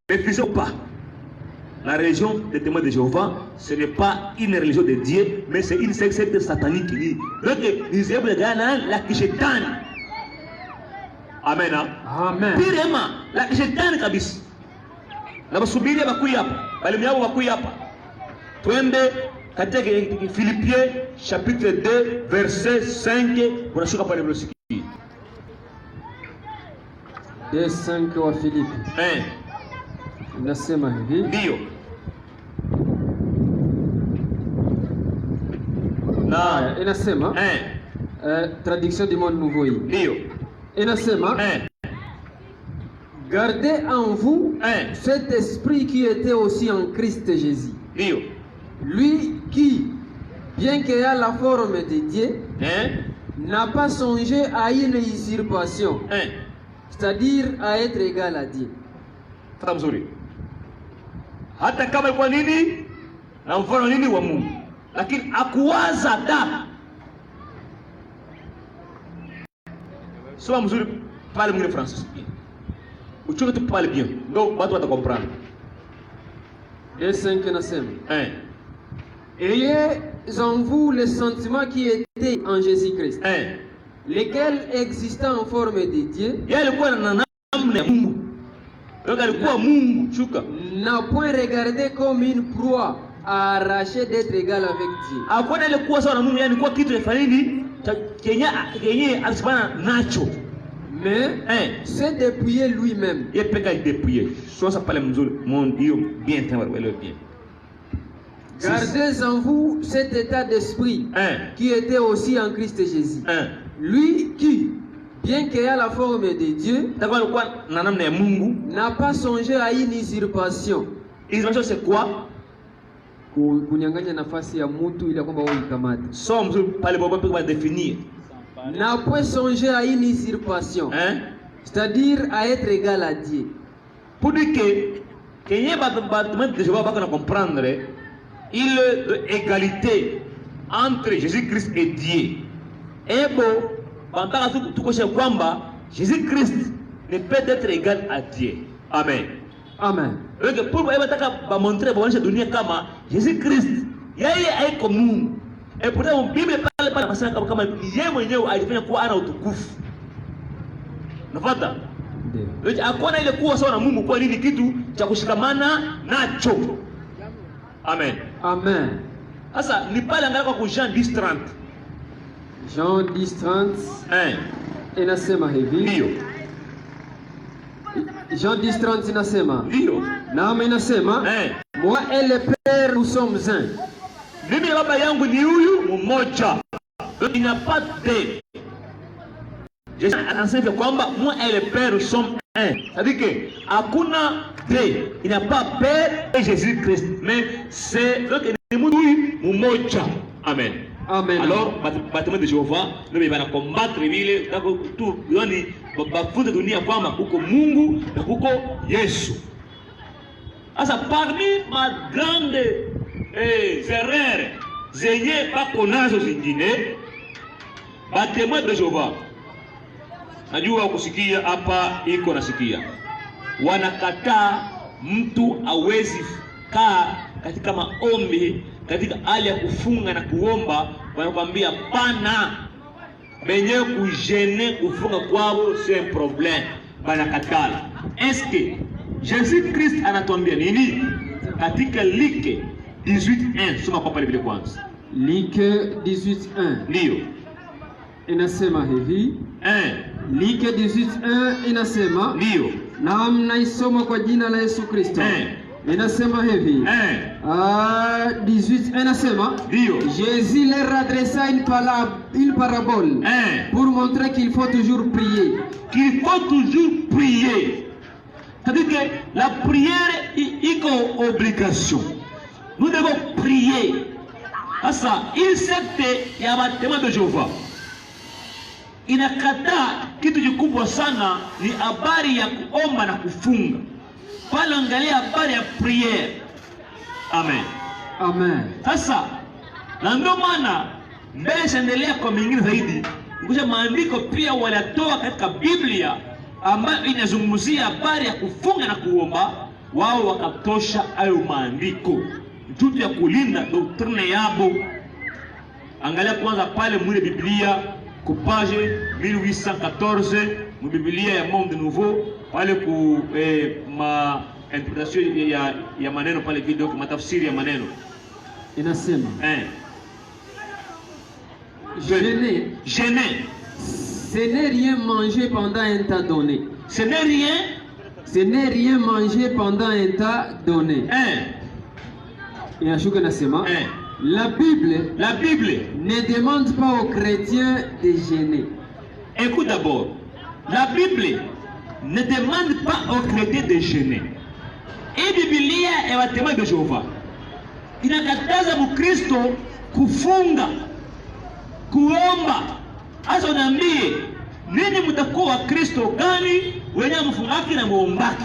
Refusez pas. La religion des témoins de Jéhovah, ce n'est pas une religion de Dieu, mais c'est une secte satanique. Donc, ils aiment la kishetani. Amen. Amen. Pirema la kishetani kabisa. Na basubiria bakuya hapa. Balimu yao bakuya hapa. Twende katika Philippiens chapitre 2 verset 5, unashuka pale mlosikia. 2:5 wa Filipi. inasema hivi. Ndio. Na inasema traduction du monde nouveau hii. Ndio. Inasema gardez en vous cet esprit qui était aussi en Christ Jésus. Ndio. Lui qui, bien qu'il ait la forme de Dieu, n'a pas songé à une usurpation, c'est-à-dire à être égal à Dieu. Fata mzuri. Hata kama ilikuwa nini na mfano nini wa Mungu, lakini akuwaza da. Soma mzuri pale mwingine Francis. Uchunge tu pale bien. Ndio watu watakomprendre. 2:5 inasema ayez en vous le sentiment qui était en Jésus-Christ, lequel existant en forme de Dieu, yeye alikuwa na namna ya Mungu. Yeye alikuwa Mungu, shuka. N'a point regardé comme une proie à arracher d'être égal avec Dieu. Hakuwa alikuwa sawa na Mungu, yani kwa kitu cha nini kenye asibana nacho. Mais c'est dépouiller lui-même. Yeye peka dépouiller. Sio pale mzuri, mon Dieu bien tena wale bien. Gardez en vous cet état d'esprit qui était aussi en Christ Jésus. Lui qui, bien qu'il ait la forme de Dieu, n'a pas songé à une usurpation. Usurpation c'est quoi? Kunyang'anya nafasi ya mtu ili kwamba wao ikamate. So mzuri pale baba peka définir. N'a pas songé à une usurpation. C'est-à-dire à être égal à Dieu. Pour dire que kenye bâtiment de Jéhovah va comprendre il y a égalité entre Jésus-Christ et Dieu. Et bon, Jésus-Christ ne peut être égal à Dieu. Amen. Amen. Donc pour montrer que Jésus-Christ, il est comme nous. Et pourtant, la Bible parle pas de comme yeye alifanya kuwa ana utukufu. Unafuata? Ndio. Hakuna ile kuwa sawa na Mungu kwa nini kitu cha kushikamana nacho. Amen. Amen. Sasa ni pale angalia kwa Jean 10:30. Jean 10:30. Inasema hivi. Ndio. Jean 10:30 inasema. Ndio. Naam inasema. Moi et le Père nous sommes un. Mimi na baba yangu ni huyu mmoja. Il n'y a pas de. Jésus enseigne kwamba moi et le Père nous sommes un. C'est-à-dire que hakuna de. Il n'y a pas Père et Jésus-Christ, mais c'est donc ni huyu mmoja. Amen. Amen. Alors bâtiment de Jéhovah ndio bana combattre vile tu yani bafunde dunia kwamba kuko Mungu na kuko Yesu. Asa parmi ma grande erreur zenye bako nazo zingine bâtiment de Jéhovah. Najua kusikia hapa iko nasikia. Wanakataa mtu awezi kaa katika maombi, katika hali ya kufunga na kuomba, wanakuambia pana benye kujene kufunga kwao c'est un problème. Banakatala. Est-ce que Jésus-Christ anatuambia nini? Katika Luc 18:1, soma kwa pale vile kwanza. Luc 18:1. Ndio. Inasema hivi. Luc 18:1 inasema. Ndio. Naam, naisoma kwa jina la Yesu Kristo. Inasema hivi. 18 inasema. Ndio. Jésus leur adressa une parabole pour montrer qu'il faut toujours prier. Qu'il faut toujours prier. C'est-à-dire que la prière est une obligation. Nous devons prier. Sasa il secte ya bâtiment de Jéhovah inakataa kitu kikubwa sana, ni habari ya kuomba na kufunga. Pale angalia habari ya prayer. Amen. Amen. Sasa na ndio maana mbele siendelea kwa mengine zaidi, ngoja maandiko pia walatoa katika Biblia ambayo inazungumzia habari ya kufunga na kuomba, wao wakatosha hayo maandiko juu ya kulinda doktrine yabo. Angalia kwanza pale mwile Biblia ku page 1814 mu Biblia ya Monde Nouveau pale ku ma interpretation ya maneno pale video kwa tafsiri ya maneno inasema jeûner ce n'est rien manger pendant un temps donné. Ce n'est rien Ce n'est rien manger pendant un temps donné. Inashuka nasema la Bible ne demande pas aux chrétiens de jeûner. Écoute d'abord, la Bible ne demande pas aux chrétiens de jeûner. Et Biblia est un témoin de Jéhovah. Inakataza Mkristo kufunga, kuomba. Asa unaambie, nini mtakuwa wa Kristo gani wenye mfungaki na muombaki?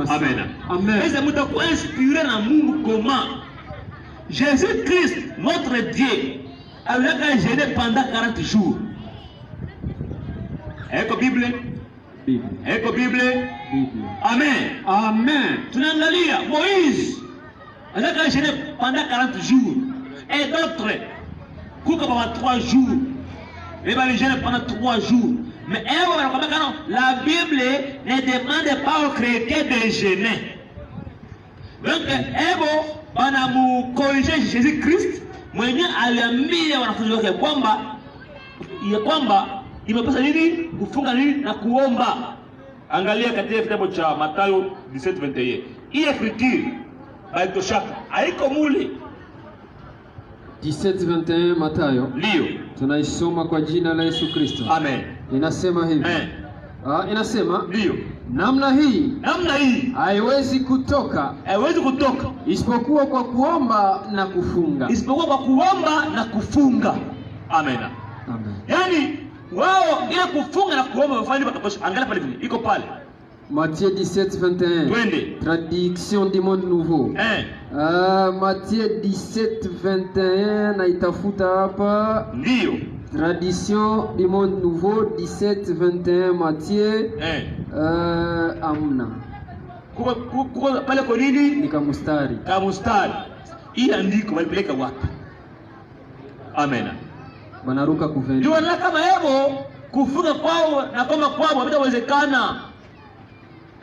Amen. Amen. Est-ce que mtakuwa inspiré na Mungu comment? Jésus-Christ, notre Dieu, a jeûné pendant 40 jours. Eko Bible? Eko Bible? Amen. Amen. Tunaangalia Moïse a jeûné pendant 40 jours. Et d'autres, pendant 3 jours. Et bien, les jeûnent pendant 3 jours. Mais la Bible ne demande pas aux chrétiens de jeûner. Donc, on a corrigé Jésus-Christ. Mwenye aliambia wanafunzi wake kwamba imepasa nini kufunga nini na kuomba. Angalia katika kitabu cha Mathayo 17:21. Hii écriture baitoshaka haiko mule. 17:21 Mathayo. Ndio. Tunaisoma kwa jina la Yesu Kristo. Amen. Inasema hivi. Inasema ndio. Namna hii haiwezi kutoka isipokuwa kwa kuomba na kufunga. Amen. Amen. Yani wao ile kufunga na kuomba wafanye bakatosha. Angalia pale vile iko pale. Matthieu 17:21. Twende. Traduction du monde nouveau. Matthieu 17:21 na itafuta hapa. Ndio. Tradition du monde nouveau 17:21 Matthieu. Amna. Kuko pale kwa nini? Ni kamustari. Hii andiko walipeleka wapi? Amen. Banaruka kuveni. Ndio na kama hivyo kufunga kwao na kama kwao havitawezekana.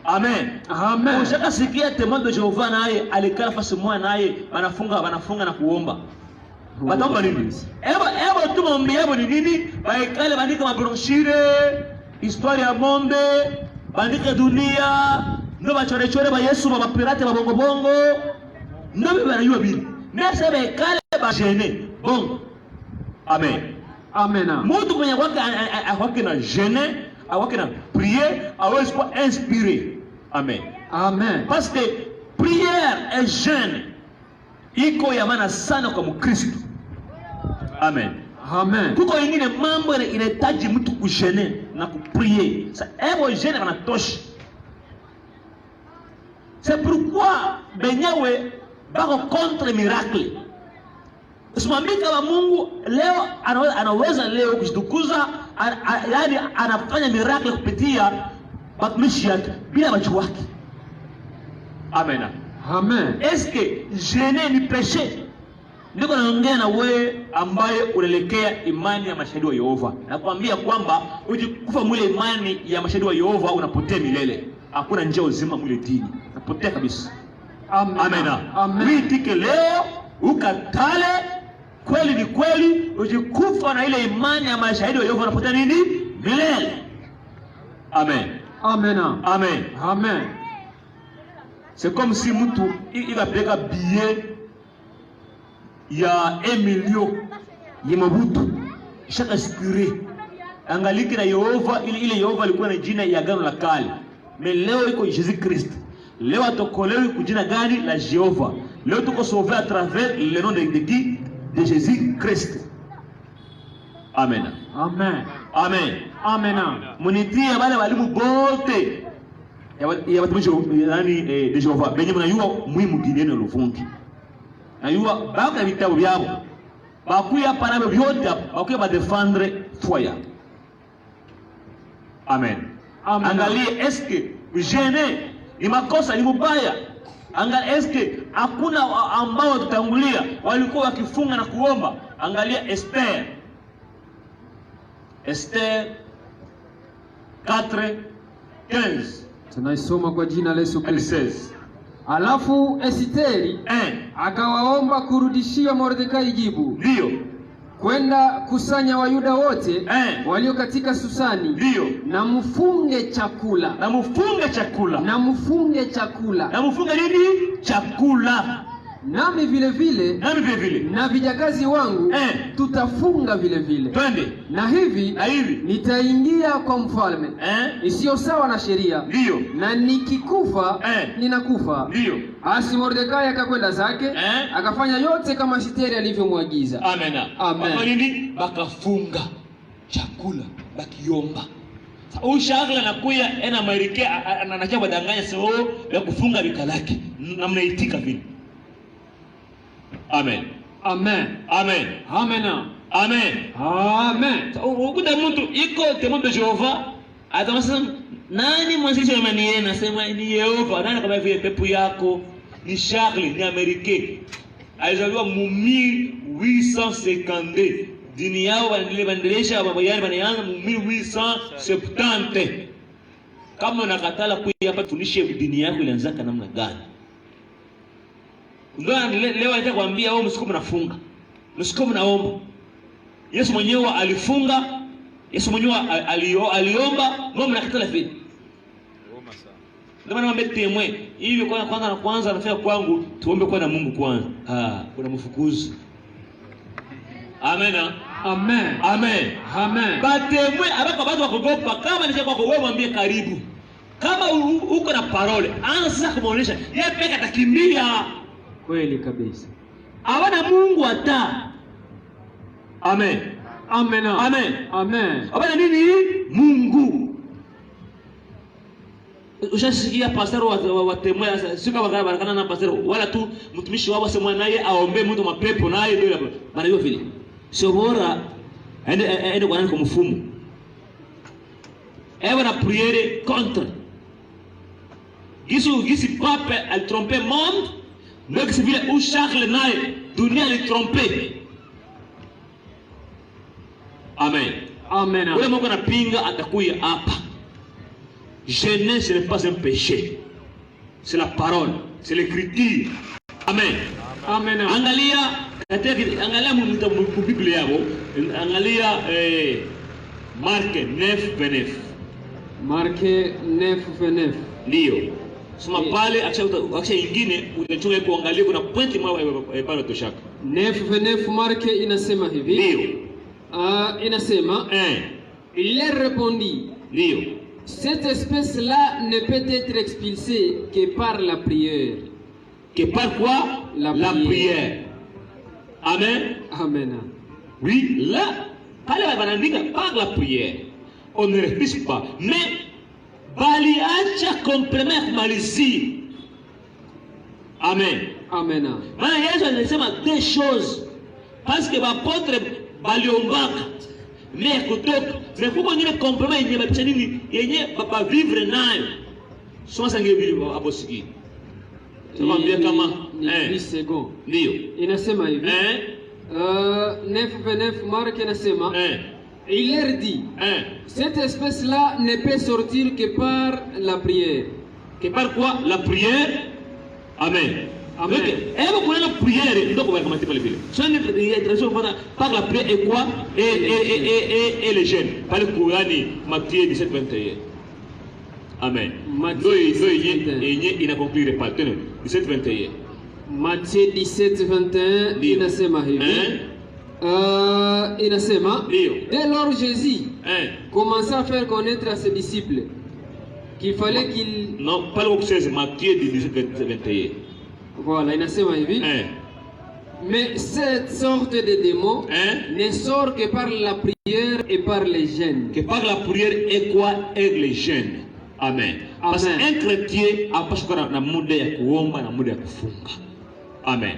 Amen. Amen. Ushaka sikia témoin de Jéhovah naye alikala fasi moja naye wanafunga na kuomba. Wataomba nini? Ebo tu maombi yao ni nini? Baikale bandika mabroshire, histoire ya monde, bandika dunia, ndo bachore ba Yesu ba pirate ba bongo. Ndo bibarayua bili. Nese baikale ba jeûner. Bon. Amen. Amen. Mutu mwenye wake na jeûner, awake na prier, awezi kuwa inspiré. Amen. Amen. Parce que prière et jeûne iko ya maana sana kwa Mkristo. Amen. Amen. Kuko ingine mambo inahitaji mtu kujeûner na kuprier. Ebo jeûne wanatosha. C'est pourquoi benyewe bako contre miracle. Usimwambie kama Mungu leo anaweza leo kushtukuza, yani anafanya miracle kupitia watumishi yake bila watu wake. Amen. Amen. Est-ce que jeûner ni péché? Ndiko naongea na wewe ambaye unaelekea imani ya mashahidi wa Yehova. Nakwambia kwamba ukikufa mwile imani ya mashahidi wa Yehova unapotea milele. Hakuna njia uzima mwile dini. Unapotea kabisa. Amen. Amen. Uitike leo ukatale kweli ni kweli, ukikufa na ile imani ya mashahidi wa Yehova unapotea nini? Milele. Amen. Amen. Amen. Amen. C'est comme si mtu il a payé billet ya 1 million ya Mobutu chaque aspiré. Angaliki na Yehova, ile Yehova alikuwa na jina ya agano la kale. Mais leo iko Jésus Christ. Leo atokolewi kujina gani la Jehova. Leo tuko sauvé à travers le nom de qui? De Jésus Christ. Amen. Amen. Amen. Amen. Munitie wale walimu bote ya watumishi yani de Jehova. Benye mnayua muhimu dini yenu Luvungi. Nayua baka vitabu vyao. Bakuya para vyote bakuya ba défendre foi yao. Amen. Amen. Angalie est-ce que jeûner ni makosa ni mubaya? Angalia est-ce que hakuna ambao tutangulia walikuwa wakifunga na kuomba? Angalia Esther 4:15. Tunaisoma kwa jina la Yesu Kristo. Alafu Esteri akawaomba kurudishia Mordekai jibu. Ndio. kwenda kusanya Wayuda wote walio katika Susani. Ndio. Na mfunge chakula. Na mfunge chakula. Na mfunge chakula. Na mfunge nini? Chakula. Nami vile vile. Nami vile vile. Na vijakazi wangu tutafunga vile vile. Twende. Na hivi nitaingia kwa mfalme isiyo sawa na sheria. Ndio. Na nikikufa ninakufa. Ndio. Basi Mordekai akakwenda zake akafanya yote kama Esteri alivyomwagiza. Amen. Amen. Nini? Bakafunga chakula, bakiomba. Ushagla nakuya ena Amerika anacha badanganya sio ya kufunga bikalake. Na mnaitika vile. Amen. Amen. Amen. Amen. Amen. Amen. Ukuta mtu iko tembo de Jehova, atamsema nani mwanzilishi wa imani yenu? Nasema ni Yehova. Nani kama vile pepo yako ni Charles ni Amerika. Alizaliwa mu 1852. Dini yao waliendelesha baba yao wanaanza mu 1870. Kama unakatala kuja hapa tunishe dini yako ilianza namna gani? Ndio leo nataka kuambia wao msikumu nafunga. Msikumu naomba. Yesu mwenyewe alifunga, Yesu mwenyewe aliomba, mbona mnakatala vile? Naomba sana. Ndio maana naomba temwe. Hivi kwanza anafanya kwangu, tuombe kwa na Mungu kwanza. Kuna mfukuzi. Amen. Amen. Amen. Amen. Batemwe abako bado wakugopa kama nije kwako wewe mwambie karibu. Kama uko na parole, anza sasa kumuonesha. Yeye peka atakimbia. Kweli kabisa. Hawana Mungu hata. Amen. Amen. Amen. Amen. Hawana nini? Mungu. Ushasikia pastor wa Temwe sika barakana na pastor wala tu mtumishi wao asemwa naye aombe mtu mapepo naye ndio bana hiyo vile. Sio bora aende kwa nani kumfumu. Ewa na priere contre. Gisi pape al tromper monde. Donc c'est vile où Charles naye dunia ali tromper. Amen. Amen. Ule Mungu anapinga atakuya hapa. Jeûner ce n'est pas un péché. C'est la parole, c'est l'écriture. Amen. Amen. Angalia mu Biblia yako, angalia Marque 9:29. Marque 9:29. Ndio. Soma pale acha ingine unachunga kuangalia kuna pointi moja pale toshaka. 9:29 Marque inasema hivi. Ndio. Inasema il leur répondit. Ndio. Cette espèce-là ne peut être expulsée que par la prière. Que par quoi? La prière. Amen. Amen. Oui, là, par la prière. On ne refuse pas. Mais, baliacha complément malizi. Amen. Amen. Maintenant, Yesu anasema deux choses. Parce que l'apôtre baliombaka. Mais kutoka na kuko nyingine complement yenye bapisha nini yenye baba vivre nayo soma sange vile hapo siki tuambia kama 10 secondes ndio inasema hivi 9:29 Marque inasema il leur dit cette espèce là ne peut sortir que par la prière. Que par quoi? La prière. Amen. Amen. Hebu kuna na prière ndio kwa kama tipale vile. Sio ni tradition par la prière et quoi? Et les jeunes. Pale Qurani Matthieu 17:21. Amen. Matthieu yenye ina conclure pale tena 17:21. Matthieu 17:21 inasema hivi. Inasema dès lors Jésus commença à faire connaître à ses disciples qu'il fallait qu'il non pas le 16 Matthieu 17:21. Voilà, inasema hivi. Mais cette sorte de démon ne sort que par la prière et par les jeûnes. Que par la prière et quoi? Et les jeûnes. Amen. Parce qu'un chrétien hapaswi kuwa na muda ya kuomba na muda ya kufunga. Amen.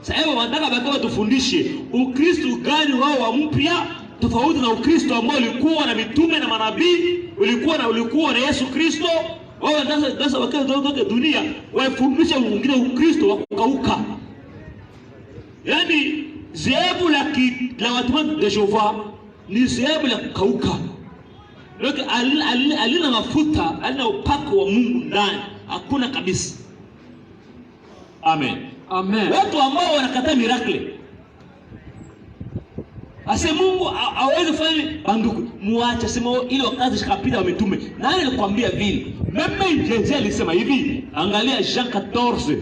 Sasa wanataka batoa tufundishe Ukristo gani wao wa mpya tofauti na Ukristo ambao ulikuwa na mitume na manabii, ulikuwa na Yesu Kristo. Wao sasa wakaenda dunia wafundishe wengine Ukristo wa kukauka. Yaani zehebu la watu wa Jehova ni zehebu la kukauka. Donc alina mafuta, alina upako wa Mungu ndani, hakuna kabisa. Amen. Amen. Watu ambao wanakataa miracle. Ase Mungu hawezi kufanya banduku. Muache sema ile kazi shikapita wa mitume. Nani alikwambia vile? Meme Yesu alisema hivi. Angalia Jean 14:12.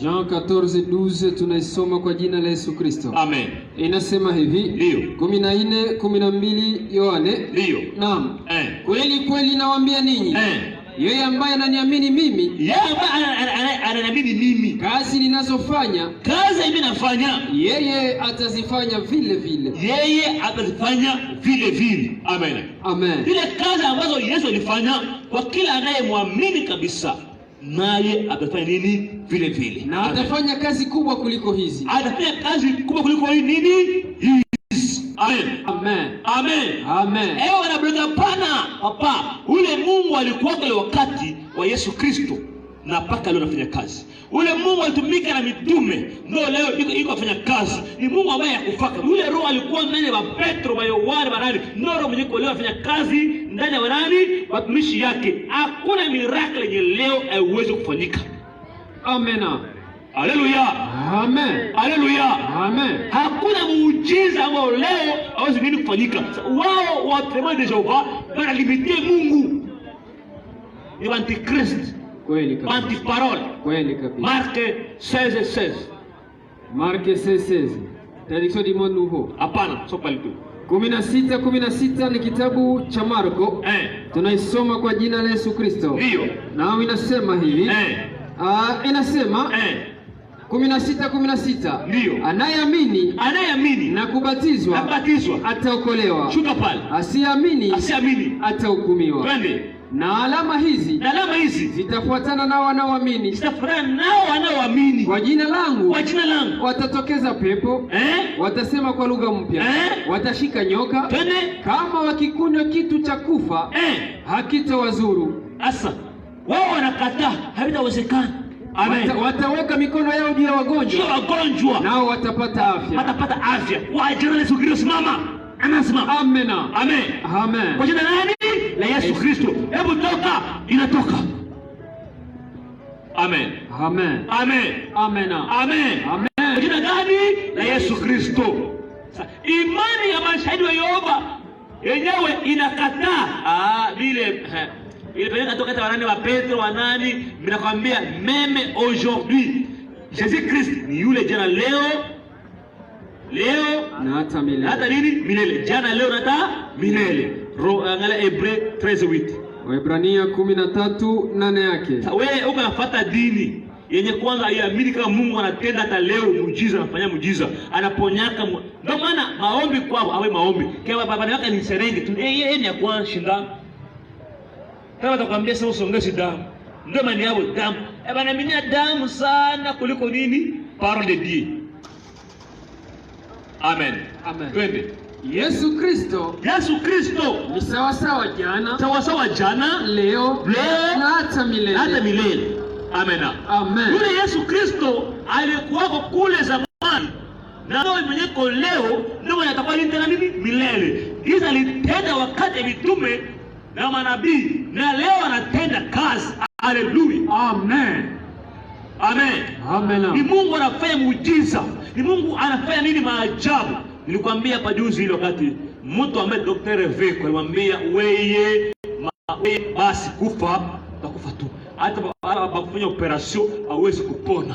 Jean 14:12 tunaisoma kwa jina la Yesu Kristo. Amen. Inasema hivi. Ndio. 14:12 Yohane. Ndio. Naam. Kweli kweli nawaambia ninyi. Yeye ambaye ananiamini mimi, ananiamini mimi, kazi ninazofanya, kazi mimi nafanya, yeye atazifanya vile vile. Yeye atazifanya vile vile. Amen. Amen. Ile kazi ambazo Yesu alifanya kwa kila anayemwamini kabisa, naye atafanya nini? Vile vile. Na atafanya kazi kubwa kuliko hizi. Atafanya kazi kubwa kuliko nini? Amen. Amen. Amen. Amen. Wanabrother pana, papa, ule Mungu alikuwa kwa wakati wa Yesu Kristo na paka leo anafanya kazi. Ule Mungu alitumika na mitume, ndio leo iko afanya kazi. Ni Mungu ambaye hakufaka. Ule Roho alikuwa ndani ya Petro, wa Yohana, barani. Ndio Roho mwenye leo afanya kazi ndani ya wanani? Watumishi yake. Hakuna miracle yenye leo haiwezi kufanyika. Amen. Haleluya. Amen. Haleluya. Amen. Hakuna muujiza ambao leo hawezi nini kufanyika. Wao watemwa de Jehova wanalimite Mungu. Ni antichrist. Kweli kabisa. Antiparole. Kweli kabisa. Marque 16:16. Marque 16:16. Traduction du monde nouveau. Hapana, sio pale tu. 16:16 ni kitabu cha Marko. Tunaisoma kwa jina la Yesu Kristo. Ndio. Nao inasema hivi. Inasema 16:16. Ndio. Anayeamini na kubatizwa ataokolewa. Shuka pale. Asiamini atahukumiwa. Twende. Na alama hizi zitafuatana nao wanaoamini. Kwa jina langu watatokeza pepo. Watasema kwa lugha mpya. Watashika nyoka. Twende. Kama wakikunywa kitu cha kufa hakitawazuru. Asa wao wanakataa, havitawezekana. Amen. Wataweka mikono yao juu ya wagonjwa. Nao watapata afya. Kwa jina la Yesu Kristo simama. Anasema amen. Amen. Amen. Kwa jina nani? La Yesu Kristo. Hebu toka, inatoka. Amen. Amen. Amen. Amen. Amen. Amen. Kwa jina gani? La Yesu Kristo. Imani ya mashahidi wa Yehova yenyewe inakataa vile il fallait que tu wanani wa Petro wanani minakwambia meme aujourd'hui Jésus-Christ ni yule jana leo na hata milele. Hata nini? Milele. Jana leo na hata milele. Angalia Hebreu 13:8. Waebrania 13:8 yake. Wewe uko nafuata dini yenye kwanza iamini kama Mungu anatenda hata leo muujiza, anafanya muujiza, anaponyaka. Ndio maana maombi kwao awe maombi. Kwa baba yake ni serenge tu. Yeye ni akwa shinda. Kama atakwambia sasa usongeze damu. Ndio maana yao damu. Bana minia damu sana kuliko nini? Parole de Dieu. Amen. Amen. Twende. Yesu Kristo ni sawa jana, leo na hata milele. Amen. Amen. Yule Yesu Kristo alikuwako kule zamani na ndio mwenyeko leo ndio atakuwa tena nini? Milele. Giza litenda wakati mitume na manabii na leo anatenda kazi. Haleluya. Amen. Amen. Amen. Ni Mungu anafanya muujiza. Ni Mungu anafanya nini? Maajabu. Nilikwambia hapa juzi ile wakati mtu ambaye Dr. Veko alimwambia wewe basi kufa utakufa tu. Hata bakufanya operation hauwezi kupona.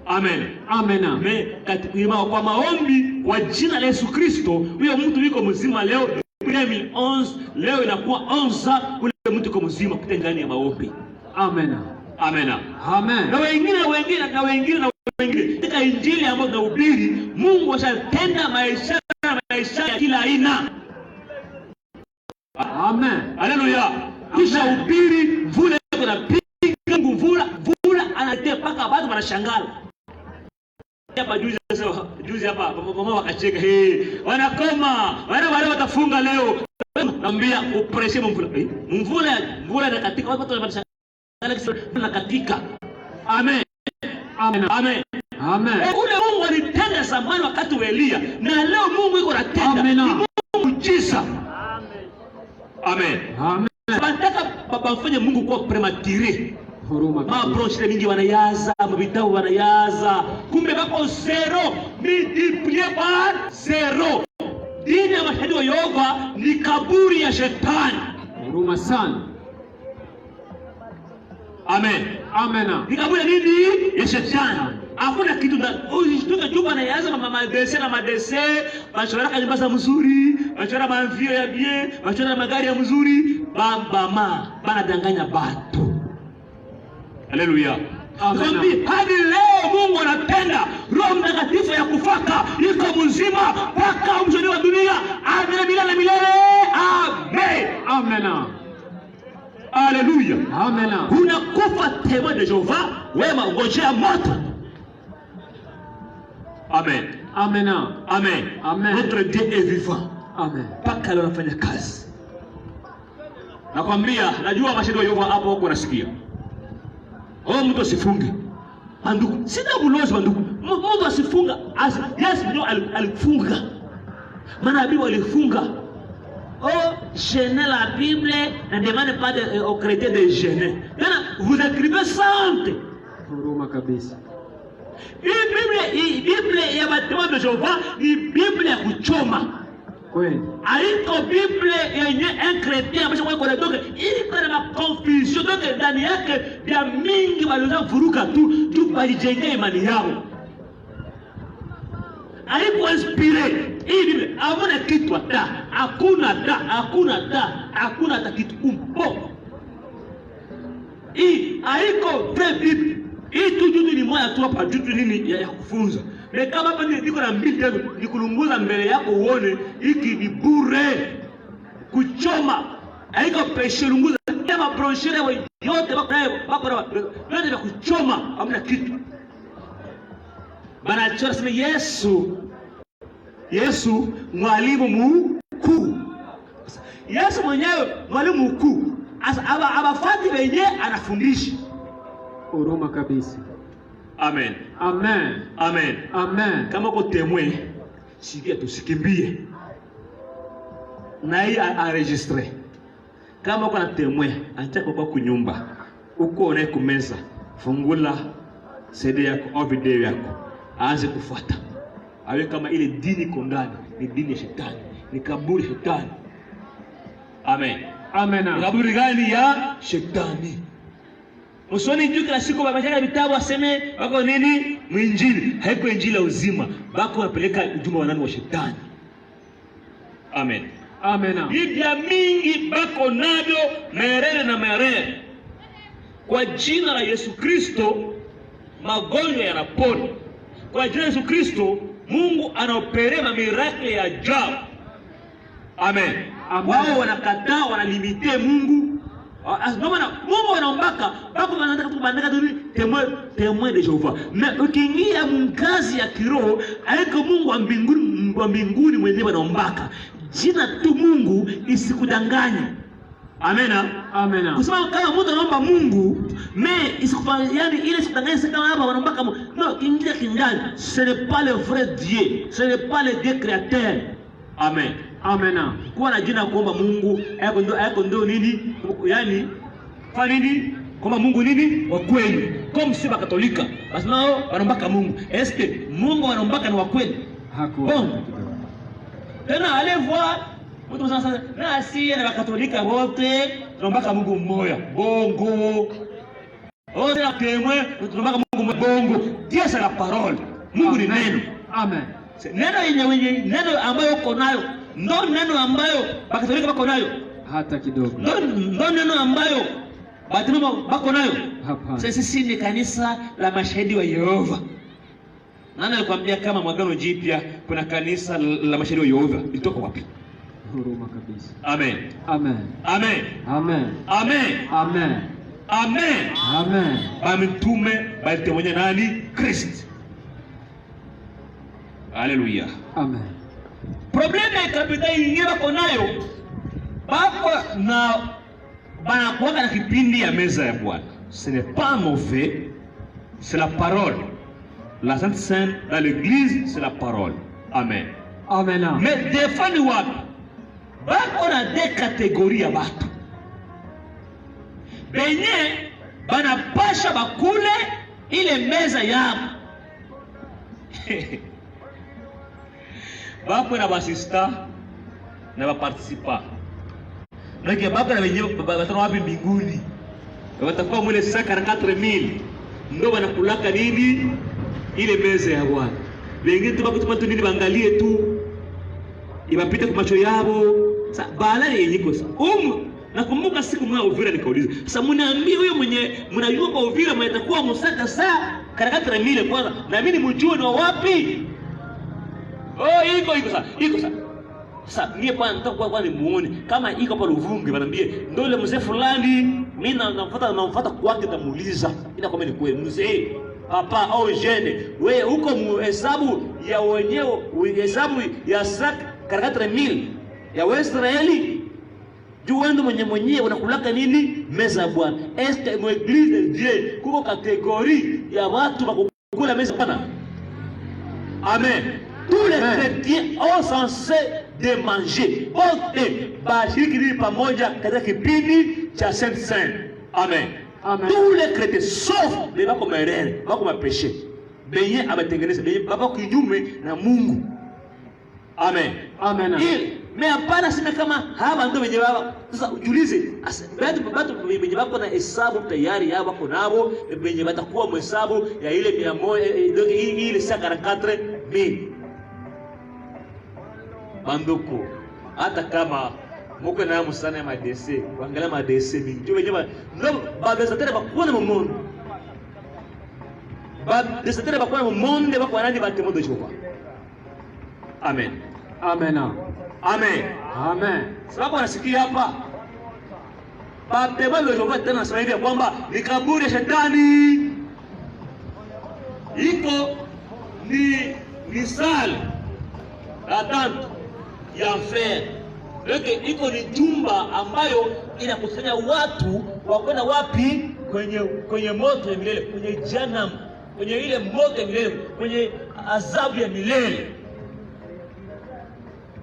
Amen. Amen. Amen. Katika kwa maombi kwa jina la Yesu Kristo, huyo mtu yuko mzima leo. 2011 leo inakuwa 11 ule mtu yuko mzima kupita ndani ya maombi. Amen. Amen. Amen. Na wengine katika injili ambayo tunahubiri, Mungu ashatenda maisha ya kila aina. Amen. Haleluya. Kisha hubiri, mvula inapiga, Mungu mvula anatia paka watu wanashangaa. Hapa juzi hapa mama wakacheka, wanakoma, wale watafunga leo. Naambia upreshe mvula inakatika, watu wanashangaa katika. Amen. Amen. Amen. Amen. Ule Mungu alitenda zamani wakati wa Elia na leo Mungu yuko anatenda. Mungu muujiza. Amen. Amen. Nataka baba mfanye Mungu kwa premature. Huruma. Mabroche mingi wanayaza, mabitao wanayaza. Kumbe bako zero. multiplié par 0. Dini ya mashahidi wa Yehova ni kaburi ya shetani. Huruma sana. Amen. Amena. Ni kaburi nini? Ya shetani. Hakuna kitu ndani. Usitoke chupa na yaanza madese na madese, machora kanyumba mzuri, machora manvio ya bien, machora magari ya mzuri, bamba banadanganya batu. Haleluya. Amen. Hadi leo Mungu anapenda Roho Mtakatifu ya kufaka iko mzima mpaka mwisho wa dunia. Amen milele milele. Amen. Amen. Haleluya. Amen. Unakufa témoin de Jehova, wema ngojea moto. Amen. Amen. Amen. Amen. Notre Dieu est vivant. Amen. Paka leo anafanya kazi. Nakwambia, najua mashahidi wa Yehova hapo wako nasikia. Mtu asifunge. Banduku, sina bulozi banduku. Mtu asifunga. Yesu ndio alifunga. Manabii walifunga. Gênez la Bible, ne demandez pas aux chrétiens de gêner. Vous écrivez sainte. Huruma kabisa. Bible ya batema de Jehova ni Bible ya kuchoma. Kweli. Haiko Bible yenye un chrétien ambaye kwa kule donc iko na confusion donc ndani yake ya mingi waliweza vuruka tu balijengea imani yao. Haiko inspiré. Hii Bible hamna kitu hata. Hakuna hata kitu umpo. Hii haiko vrai Bible. Hii tu jutu ni moja tu hapa jutu nini ya kufunza. Na kama hapa niko na mbili tena nikulunguza mbele yako uone hiki ni bure. Kuchoma. Haiko peshe lunguza kama brochure yote bako na kuchoma hamna kitu. Bana chora sema Yesu mwalimu mkuu. Yesu mwenyewe mwalimu mkuu. Asa abafati wenyewe anafundisha. Huruma kabisa. Amen. Amen. Amen. Amen. Kama uko témoin, sikia tusikimbie. Na hii enregistré. Kama uko na témoin, anataka kwa kunyumba. Uko unaye kumeza, fungula CD yako au video yako. Aanze kufuata. Awe kama ile dini kondani, ni dini ya shetani, ni kaburi shetani. Amen. Amen. Kaburi gani ya shetani? Usoni juu kila siku babashaka vitabu aseme wako nini? Mwinjili. Haiko injili ya uzima. Bako wanapeleka ujumbe wa nani wa shetani. Amen. Amen. Biblia mingi bako navyo merere na merere. Kwa jina la Yesu Kristo magonjwa yanapona. Kwa jina la Yesu Kristo Mungu anaopere miracle ya ajabu. Amen. Wao wanakataa, wanalimite Mungu. Mungu anaombaka bako wanataka kubandika tu témoin de Jehova. Na ukiingia mkazi ya kiroho haiko Mungu wa mbinguni mwenyewe anaombaka. Jina tu Mungu isikudanganye. Amena. Amena. Kusema kama mtu anaomba Mungu, yani ile sikudanganye kama hapa wanaombaka no, kiingia kindani. Ce n'est pas le vrai Dieu. Ce n'est pas le Dieu créateur. Amen. Amena. Kuwa na jina kuomba Mungu, haiko ndio nini? Yani kwa nini? Kuomba Mungu nini? Wa kweli. Kama si Katolika, basi nao wanaombaka Mungu. Est-ce Mungu wanaombaka ni wa kweli? Hakuna. Bon. Tena allez voir, mtu sasa na si na Katolika wote tunaombaka Mungu mmoja. Bongo. Wote na témoin tunaombaka Mungu bongo. Dieu c'est la parole. Mungu ni neno. Amen. Neno yenye neno ambayo uko nayo ndo neno ambayo Bakatolika bako nayo hata kidogo. Ndo neno ambayo Batima bako nayo. Hapana. Sisi ni kanisa la mashahidi wa Yehova. Nani alikwambia kama mwagano jipya kuna kanisa la mashahidi wa Yehova? Ilitoka wapi? Huruma kabisa. Amen. Amen. Amen. Amen. Amen. Amen. Amen. Amen. Bamitume balitemonya nani? Kristo. Haleluya. Amen. Problème ya kapita ingine bako nayo bako na banakuwa na kipindi ya meza ya Bwana. Ce n'est pas mauvais, c'est la parole. La Sainte Seine dans l'église, c'est la parole. Amen. Amen. Mais des fois ni wapi bako na deux catégories ya batu. Benye banapasha bakule ile meza yabo. Bako na basista na baparticipa. Ndio bako na wenyewe batano wapi mbinguni. Watakuwa mwele 54,000. Ndio wanakulaka nini? Ile meza ya Bwana. Wengine tu bako tu nini bangalie tu. Ibapita kwa macho yao. Sasa bala yenyewe kosa. Nakumbuka siku mwa Uvira nikauliza. Sasa mnaambia huyo mwenye mnajua kwa Uvira mtakuwa msaka saa 44,000 kwanza. Na mimi mjue ni wapi? Oh, iko sasa. Sasa mie kwa nitakuwa kwa nimuone kama iko hapa Luvungi wanambie ndio ile mzee fulani mimi namfuata kwake tamuuliza. Ina kwamba ni kweli mzee. Papa au jene wewe huko muhesabu ya wenyewe uhesabu ya sak 44,000 ya Waisraeli. Juu wendo mwenyewe unakulaka nini? Meza ya Bwana. Est l'église de Dieu. Kuko kategori ya watu bakukula meza Bwana. Amen. Tous les chrétiens ont censé de manger. Wote bashiriki ni pamoja katika kipindi cha Saint. Amen. Amen. Tous les chrétiens sauf les bako merere, bako mapeshe. Benye abatengeneza, benye baba kinyume na Mungu. Amen. Amen. Mais hapana sema kama hapa ndio wenye baba. Sasa ujiulize, watu wenye baba na hesabu tayari ya bako nabo, wenye batakuwa mhesabu ya ile 100 ile 54,000. Banduku, hata kama muko na musana ya madese, kuangalia madese mingi. Ndio wenyewe ndio babezatere bakuna mu mundo. Babezatere bakuna mu monde bakwa nani batemo de Jehova. Amen. Amen. Amen. Amen. Sababu nasikia hapa batemo de Jehova tena sema hivi kwamba ni kaburi ya shetani. Iko ni sala attente ya enfer. Iko ni jumba ambayo inakusanya watu wakwenda wapi? Kwenye moto ya milele, kwenye jahannam, kwenye ile moto ya milele, kwenye adhabu ya milele.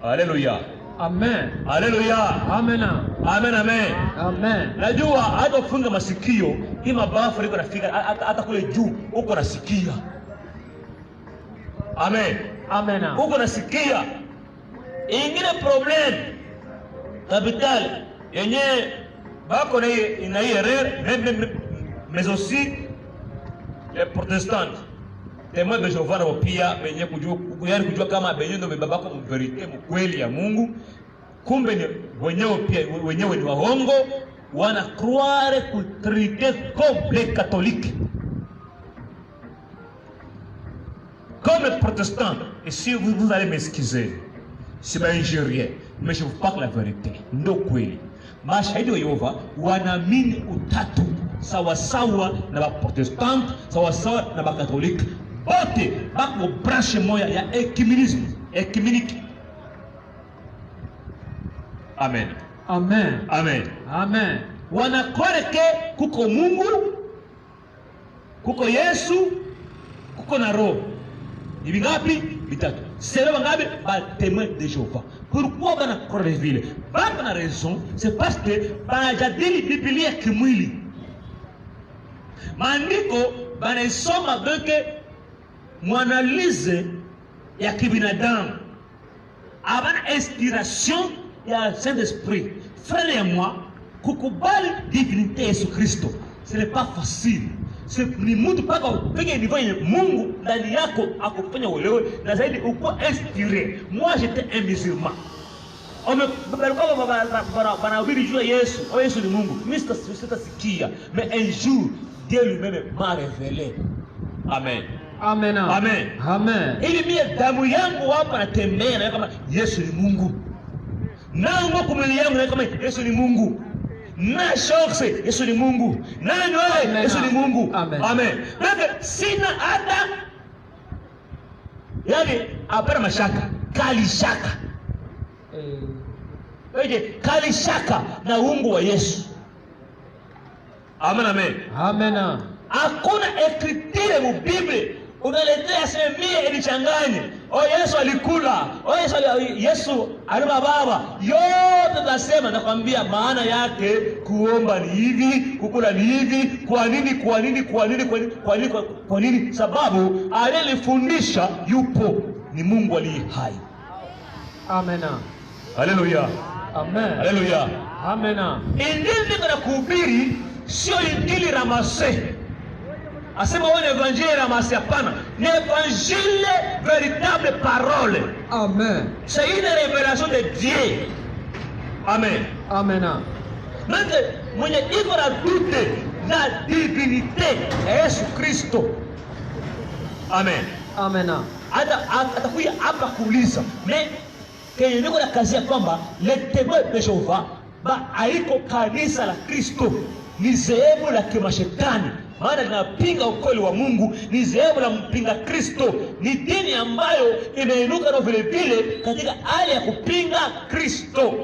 Haleluya. Amen. Haleluya. Amen. Amen. Amen. Amen. Najua hata kufunga masikio, hii mabafu liko nafika hata kule juu uko nasikia. Amen. Amen. Uko nasikia. Ingine problem capital yenye bako na hii erreur mais aussi les protestants témoins de Jéhovah na pia benye kujua kama benye ndio babako mverite mkweli ya Mungu, kumbe ni wenyewe ni waongo, wana croire ku trinité complet catholique comme protestant. Et si vous allez m'excuser, si pas injurier, mais je vous parle la vérité. Ndo kweli. Mashahidi wa Yehova wanaamini utatu sawa na ba protestant, sawa na ba catholique. Bote bako branche moya ya ecuménique. Amen. Amen. Amen. Amen. Wanakoreke kuko Mungu, kuko Yesu, kuko na Roho. Ni vingapi? Vitatu. C'est le vangabe ba témoin de Jéhovah. Pourquoi bana croire vile? Bana na raison, c'est parce que bana jadili Biblia kimwili. Maandiko bana isoma beke mwanalyse ya kibinadamu. Abana inspiration ya Saint-Esprit. Frère et moi, kukubali divinité Yesu Kristo, ce n'est pas facile. Ni mtu paka upige niveau ya Mungu ndani yako akufanya uelewe na zaidi uko inspiré. Moi j'étais un musulman. On me banahubiri juu ya Yesu. Oh, Yesu ni Mungu. Mimi sitasikia. Mais un jour Dieu lui-même m'a révélé. Amen. Amen. Amen. Amen. Ili mie damu yangu hapa natembea na kama Yesu ni Mungu. Nango kumwili yangu na kama Yesu ni Mungu. Na shokse Yesu ni Mungu. Na nyoe Yesu ni Mungu. Amen. Amen. Bebe sina hata yani hapana mashaka, kali shaka. Kali shaka na uungu wa Yesu. Amen. Amen. Amen. Hakuna ekritire mu Biblia unaletea semie ilichanganye. Oh, Yesu alikula. Oh, Yesu aliba baba. Yote nasema nakwambia maana yake kuomba ni hivi, kukula ni hivi. Kwa nini? Sababu aliyefundisha yupo, ni Mungu aliye hai. Amena. Haleluya. Amen. Haleluya. Amena. Injili niko na kuhubiri sio injili ramase. Asema wewe evangile ramase, hapana. Ni évangile véritable parole. Amen. C'est une révélation de Dieu. Amen. Amena. Nante mwenye iko na dute na divinite ya Yesu Kristo. Amen. Amena. Atakuja hapa kuuliza. Mais kenye niko na kazi ya kwamba le témoin de Jehova haiko kanisa la Kristo, ni zehebu la kimashetani. Maana linapinga ukweli wa Mungu, ni zehebu la mpinga Kristo, ni dini ambayo imeinuka na vile vile katika hali ya kupinga Kristo.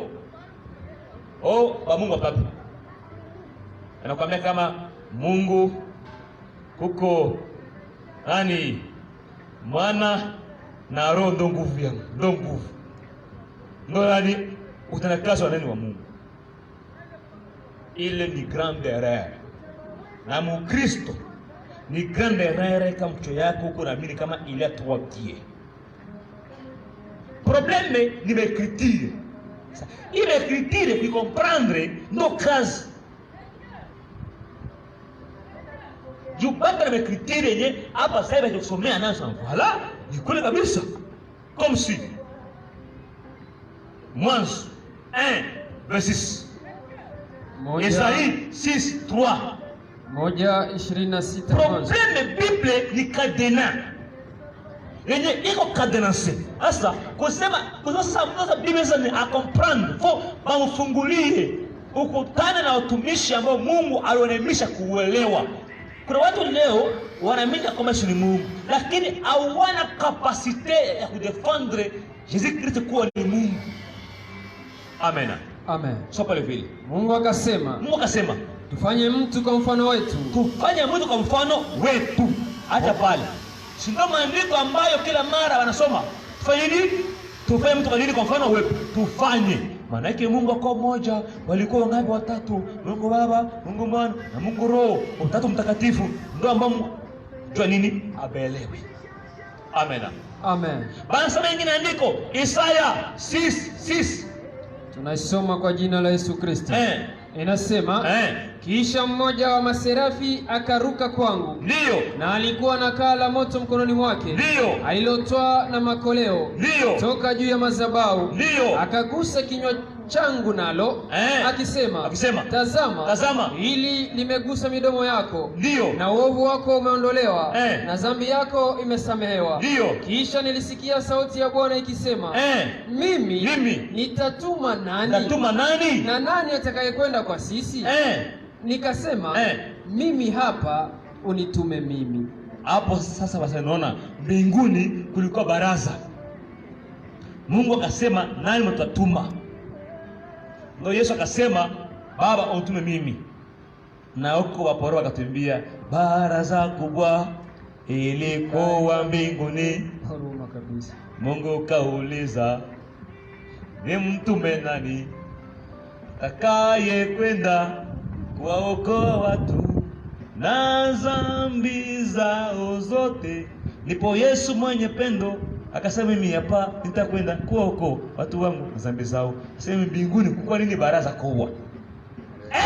Ba Mungu papa anakuambia kama Mungu kuko nani, Mwana na Roho ndo nguvu yangu, ndo nguvu ndo nani, utanakazwa nani wa Mungu. Ile ni grande erreur. Na Mkristo ni grande erreur kama mcho yako uko naamini kama il y a trois dieux. Problème ni l'écriture. Il l'écriture qui comprendre nos cases. Du baba na l'écriture yenye hapa sasa hivi kusomea nazo. Voilà, ni kule kabisa. Comme si Mwanzo 1 verset 6. Isaïe 6:3. 1:26. Problème Bible ni cadena. Yenye iko cadenancé. Sasa kusema sasa Biblia ni a comprendre. Faut bamfungulie ukutane na watumishi ambao Mungu alionemisha kuelewa. Kuna watu leo wanaamini kama ni Mungu, lakini hawana capacité ya kudefendre Jésus Christ kuwa ni Mungu. Amen. Amen. Sopa vile. Mungu akasema tufanye mtu kwa mfano wetu. Tufanye mtu kwa mfano wetu. Hata pale. Si ndio maandiko ambayo kila mara wanasoma. Tufanye nini? Tufanye mtu kwa nini kwa mfano wetu? Tufanye. Maana yake Mungu ako mmoja, walikuwa wangapi? Watatu. Mungu Baba, Mungu Mwana na Mungu Roho, Utatu Mtakatifu. Ndio ambao jua nini? Abelewe. Amen. Amen. Basi mengine andiko Isaya 6:6. Tunaisoma kwa jina la Yesu Kristo. Inasema kisha mmoja wa maserafi akaruka kwangu. Ndio. Na alikuwa na kaa la moto mkononi mwake. Ndio. Alilotoa na makoleo. Ndio. Toka juu ya madhabahu. Ndio. Akagusa kinywa changu nalo akisema tazama hili limegusa midomo yako. Ndio. Na uovu wako umeondolewa na dhambi yako imesamehewa. Ndio. Kisha nilisikia sauti ya Bwana ikisema mimi nitatuma nani? Nitatuma nani? Na nani atakayekwenda kwa sisi? Nikasema mimi hapa, unitume mimi. Hapo sasa basi naona mbinguni kulikuwa baraza. Mungu akasema nani mtatuma? Ndio Yesu akasema Baba unitume mimi. Na huko waporo wakatumbia baraza kubwa ilikuwa mbinguni. Huruma kabisa. Mungu kauliza ni mtume nani atakaye kwenda kuwaokoa watu na dhambi zao zote. Ndipo Yesu mwenye pendo akasema mimi hapa nitakwenda kuwaokoa watu wangu na dhambi zao. Sema mbinguni kwa nini baraza kubwa?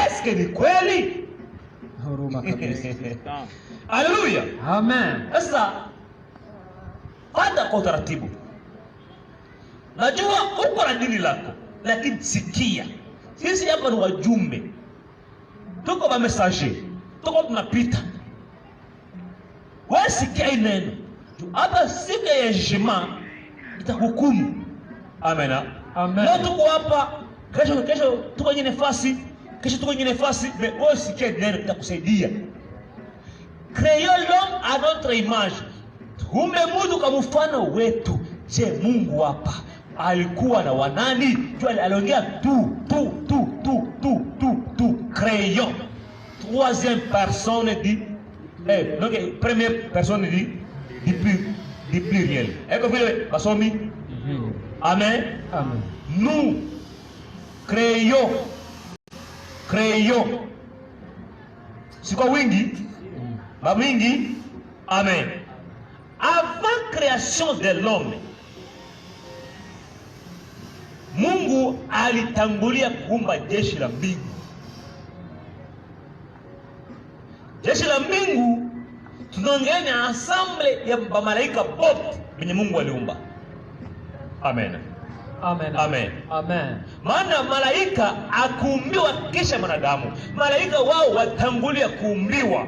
Eske ni kweli? Huruma kabisa. Haleluya. Amen. Sasa pata kwa taratibu. Najua uko na dini lako, lakini sikia. Sisi hapa ni wajumbe. Tuko ba message. Tuko tunapita. Wewe sikia neno. Hata siku ya jema itakuhukumu. Amen. Amen. Leo tuko hapa, kesho tuko kwenye nafasi, kesho tuko kwenye nafasi, wewe sikia neno itakusaidia. Créons l'homme à notre image. Tuumbe mtu kwa mfano wetu. Je, Mungu hapa alikuwa na wanani? Jua aliongea tu. Créons. Troisième personne dit donc première personne dit pluriel. Eko vile basomi? Amen. Amen. Nous créons. Si kwa wingi? Ba wingi? Amen. Avant création de l'homme, Mungu alitangulia kuumba jeshi la mbingu. Jeshi la mbingu tunaongea ni ensemble ya malaika wote wenye Mungu aliumba. Amen. Amen. Amen. Amen. Maana malaika akuumbiwa kisha wanadamu. Malaika wao watangulia kuumbiwa.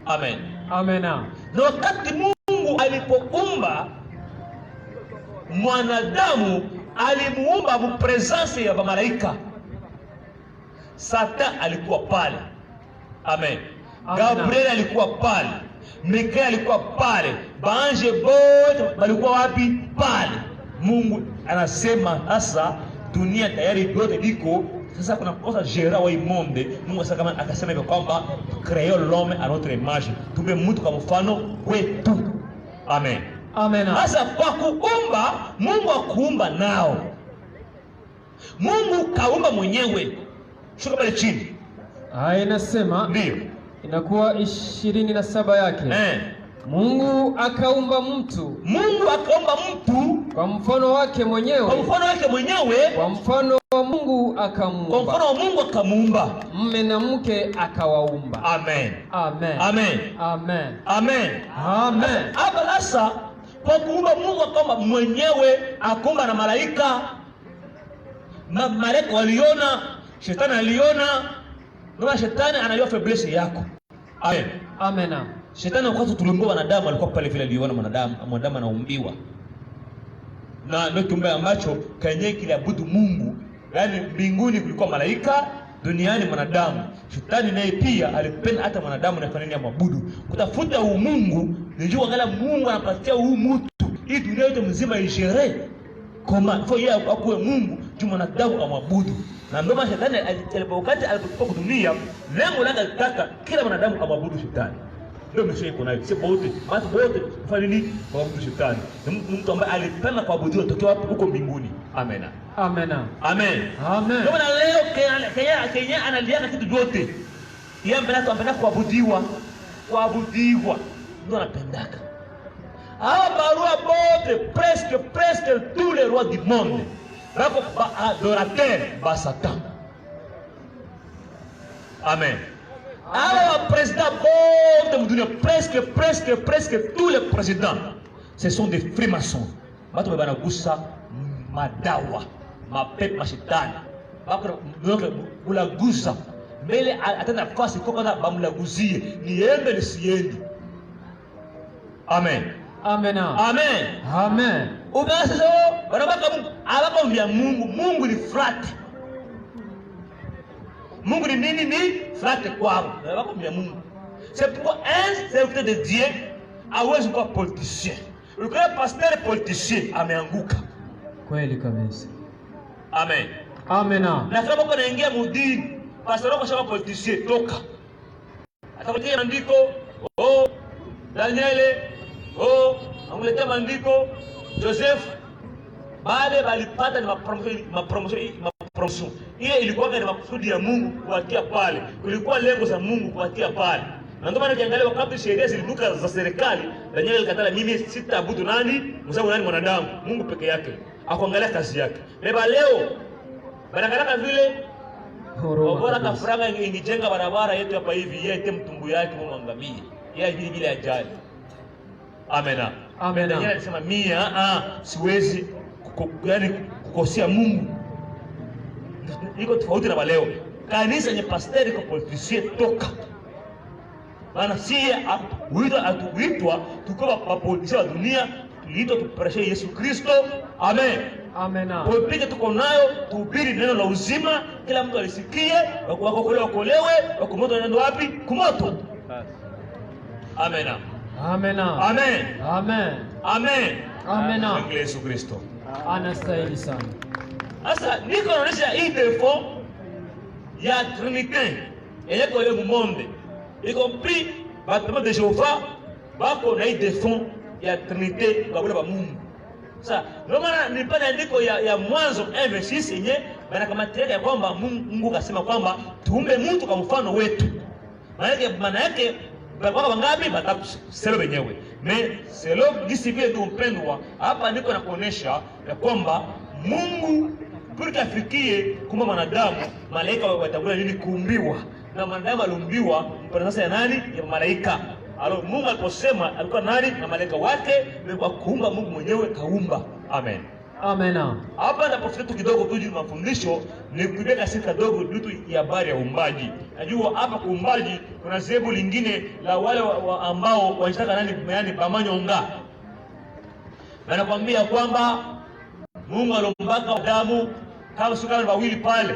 Amen. Amen. Na wakati Mungu alipoumba mwanadamu, alimuumba mu presence ya malaika. Satan alikuwa pale. Amen. Gabriel alikuwa pale. Mikael alikuwa pale. Baanje bote walikuwa wapi? Pale. Mungu anasema sasa dunia tayari yote liko, sasa kuna kosa gera wa monde. Mungu akasema hivyo kwamba créer l'homme à notre image, tumbe mtu kwa mfano wetu. Amen. Amen. Sasa kwa kuumba, Mungu akuumba nao. Mungu kaumba mwenyewe. Shuka pale chini. Inasema ndio inakuwa 27 yake. Mungu akaumba mtu. Mungu akaumba mtu kwa mfano wake mwenyewe. Kwa mfano wake mwenyewe. Kwa mfano wa Mungu akamuumba. Kwa mfano wa Mungu akamuumba. Mume na mke akawaumba. Amen. Amen. Amen. Amen. Amen. Amen. Hapa sasa kwa kuumba Mungu akaumba mwenyewe, akaumba na malaika. Malaika waliona, shetani aliona. Ndio shetani anajua faiblesse yako. Amen. Amen. Shetani wakati tuliumba wanadamu alikuwa pale vile aliona mwanadamu anaumbiwa. Na ndio kiumbe ambacho kenye kiliabudu Mungu. Yaani mbinguni kulikuwa malaika, duniani mwanadamu. Shetani naye pia alipenda hata mwanadamu na kanuni ya mabudu. Kutafuta Mungu, nijua kala Mungu anapatia mtu hii dunia yote mzima ishere. Kama for yeye akuwe Mungu, juu mwanadamu amwabudu. Na ndio maana shetani alipokuwa dunia, lengo lake alitaka kila mwanadamu amwabudu shetani. Ndio msho iko nayo. Sio wote, watu wote kufanya nini? Kuabudu shetani. Ni mtu ambaye alipenda kuabudiwa tokea wapi? Huko mbinguni. Amen. Amen. Amen. Amen. Ndio maana leo Kenya analiaka kitu vyote. Yeye anapenda kuabudiwa. Kuabudiwa. Ndio anapendaka. Hawa barua bote presque tous les rois du monde. Bako adorateur ba Satan. Amen. Alors, président presque tous les présidents, ce sont des freemasons. Batu banagusa madawa, mapepo mashetani. Bako bulaguza. Mbele atenda fasi kwa na bamlaguzie. Niende nisiendi. Amen. Amen. Amen. Amen. Ubasa barabaka abakomvya Mungu. Mungu ni frat. Mungu ni nini? Ni frat kwao. Barabaka Mungu. C'est pourquoi un serviteur de Dieu hawezi kuwa politicien. Ukiwa pasteur politicien ameanguka. Kweli kabisa. Amen. Amen. Na kama uko naingia mudini, pastor wako shaka politicien toka. Atakutia andiko, Daniele, amuletea maandiko, Joseph, bale balipata ni mapromotion. Ile ilikuwa ni makusudi ya Mungu kuwatia pale. Kulikuwa lengo za Mungu kuwatia pale. Na ndio maana ukiangalia wakati sheria ziliduka za serikali, Daniel alikatala, mimi sitaabudu nani? Mzangu nani? Mwanadamu. Mungu peke yake. Akuangalia kazi yake. Leba leo banakalaka vile bora kafuranga ingijenga barabara yetu hapa hivi, yeye ite mtumbu yake mwangamie. Yeye vile ajali. Amen. Amen. Daniel alisema mimi siwezi kukosea Mungu. Iko tofauti na leo. Kanisa yenye pastor iko politicien toka. Maana si atuitwa tukoba mapolitisia wa dunia, tuliitwa tupreshe Yesu Kristo. Amen. Amen. Popike tuko nayo, tuhubiri neno la uzima, kila mtu alisikie, wakolewe, wakumoto nendo wapi? Kumoto. Amen. Amen. Amen. Amen. Amen. Amen. Yesu Kristo anastahili sana. Sasa niko naonesha hii defo ya Trinité yenye kwa ile monde. Y compris bâtiment de Jéhovah bako na hii defo ya Trinité kwa wale wa Mungu. Sasa ndio maana nilipata andiko ya Mwanzo 1:6 yenye banakamatia ya kwamba Mungu kasema kwamba tuumbe mtu kwa mfano wetu. Maana yake kwa wangapi? Batatu sema wenyewe. selo gisi vile tumpendwa hapa niko na kuonesha ya kwamba Mungu purika afikie kumba wanadamu malaika watangula nini kuumbiwa na wanadamu aliumbiwa mpaka sasa ya nani ya malaika. Alo Mungu aliposema alikuwa nani na malaika wake ni kwa kuumba Mungu mwenyewe kaumba. Amen. Amen. Hapa napofika tu kidogo tu mafundisho ni kubeka sika dogo dutu ya habari ya uumbaji. Najua hapa kuumbaji kuna zebu lingine la wale ambao wanataka nani yani bamanyonga. Na nakwambia kwamba Mungu alimbaka Adamu kama sukari wawili pale.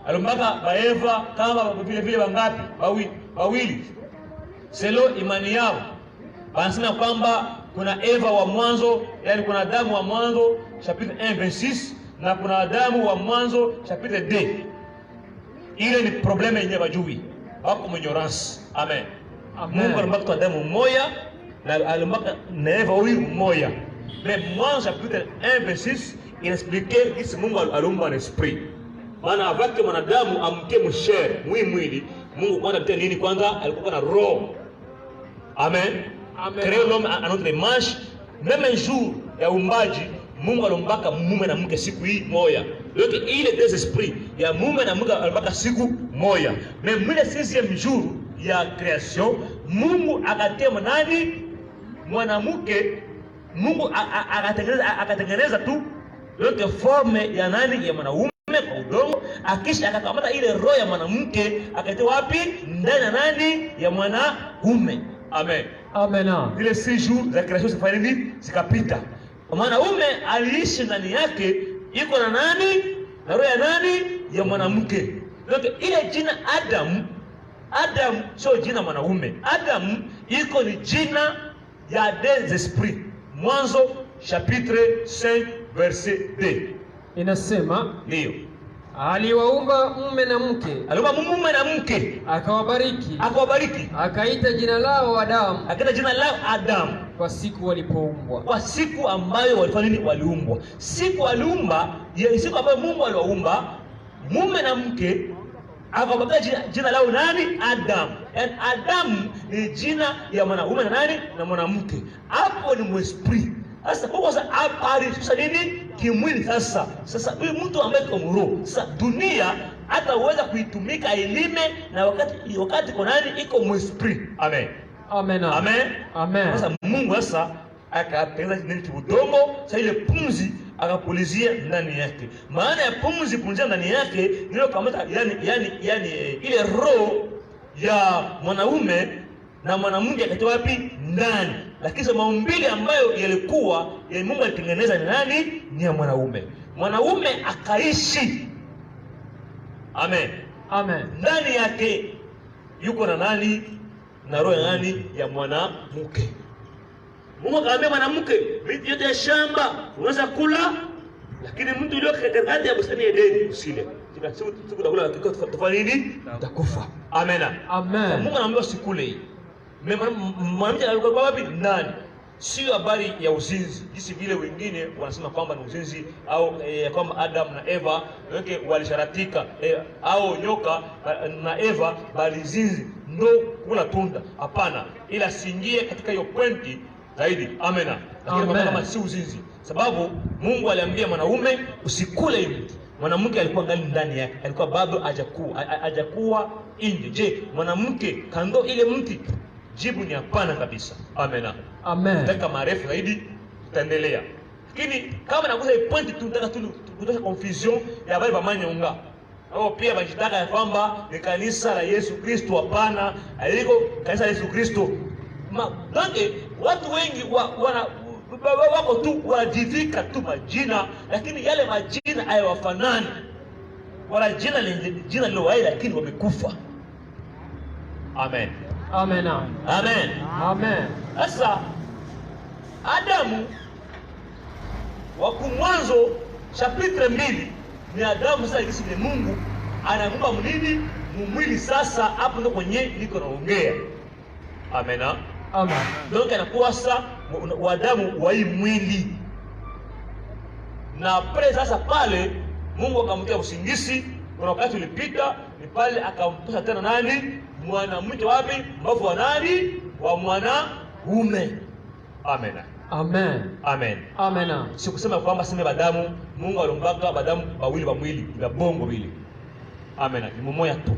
Alimbaka Eva kama vile vile wangapi? Wawili. Selo imani yao. Wanasema kwamba kuna Eva wa mwanzo, yani kuna Adamu wa mwanzo chapitre 1:26 na kuna Adamu wa mwanzo chapitre 2. Ile ni problema yenyewe bajui. Wako ignorance. Amen. Mungu alimbaka Adamu mmoja na alimbaka Eva wawili mmoja. Mais mwanzo chapitre 1:26 inexplique kisi Mungu aliumba na esprit. Maana avake mwanadamu amke mshere, mwili, Mungu kwanza mtia nini kwanza alikuwa na roho. Amen. Créer l'homme à notre image, même un jour ya umbaji Mungu alimbaka mume na mke siku hii moja. Donc il est des esprits ya mume na mke alimbaka siku moja. Mais le 6e jour ya création Mungu akatema nani mwanamke. Mungu akatengeneza tu yote forme ya nani ya mwanaume kwa udongo, akisha akakamata ile roho ya mwanamke akaitoa wapi ndani ya nani ya mwanaume. Amen. Amen. Ile 6 jours za création zifanya nini? Zikapita. Mwanaume aliishi ndani yake iko na nani? Na roho ya nani? Ya mwanamke. Donc ile jina Adam sio jina mwanaume. Adam iko ni jina ya des esprits. Mwanzo chapitre 5 verset 2. Inasema ndio aliwaumba mume na mke. Aliumba mume na mke. Akawabariki. Akaita jina lao Adamu. Kwa siku walipoumbwa. Kwa siku ambayo walifanya nini? Waliumbwa. Siku ambayo Mungu aliwaumba mume na mke. Akawapatia jina lao nani? Adamu. And Adamu ni jina ya mwanaume na nani? Na mwanamke. Hapo ni mwesprit. Sasa kwa sababu hapa sasa nini? Kimwili sasa. Sasa huyu mtu ambaye kwa roho. Sasa dunia hata uweza kuitumika elime na wakati kwa nani iko mwesprit. Amen. Amen. Amen. Amen. Sasa Mungu sasa akatengeneza nini udongo, sasa ile pumzi akapulizia ndani yake. Maana ya pumzi punzia ndani yake ndio kama yani ile roho ya mwanaume na mwanamke akatoa wapi? Ndani. Lakini sasa maumbile ambayo yalikuwa ya Mungu alitengeneza ni nani? Ni ya mwanaume. Mwanaume akaishi. Amen. Amen. Ndani yake yuko na nani? Na roho ya nani? Ya mwanamke. Mungu akamwambia mwanamke, miti yote ya shamba unaweza kula, lakini mtu yule katikati ya bustani ya Edeni usile. Siku utakula tofauti nini? Utakufa. Amen. Amen. Mungu anamwambia usikule hii. Mwanamke alikuwa wapi? Ndani. Sio habari ya uzinzi. Jinsi vile wengine wanasema kwamba ni uzinzi au kwamba Adam na Eva walisharatika au nyoka na Eva balizinzi ndo kula tunda. Hapana. Ila siingie katika hiyo pointi zaidi. Amen. Lakini kama si uzinzi. Sababu Mungu aliambia mwanaume usikule hii mti. Mwanamke alikuwa ndani yake. Alikuwa bado hajakuwa nje. Je, mwanamke kando ile mti? Jibu ni hapana kabisa. Amen. Amen. Nataka marefu zaidi tutaendelea. Lakini kama nakuza hii point tu nataka tu kutosha confusion ya habari ba manyonga. Au pia bajitaka ya kwamba ni kanisa la Yesu Kristo. Hapana, aliko kanisa la Yesu Kristo. Donc watu wengi wako tu wajivika tu majina, lakini yale majina hayawafanani. Wala jina lilo wazi lakini wamekufa. Amen. Amen. Amen. Amen. Sasa Adamu wa mwanzo chapitre 2 ni Adamu sasa jinsi ni Mungu anamuumba mnini mwili sasa hapo ndo kwenye niko naongea. Amen. Amen. Donc anakuwa sasa Adamu wa hii mwili. Na pale sasa pale Mungu akamtia usingizi, kuna wakati ulipita ni pale akamtosa tena nani? Mwanamke wapi? Mbavu wa nani? Wa mwanaume. Amen. Amen. Amen. Amen. Sikusema kwamba sime badamu, Mungu alimbaka badamu bawili ba mwili, ba bongo bili. Amen. Ni mmoja tu.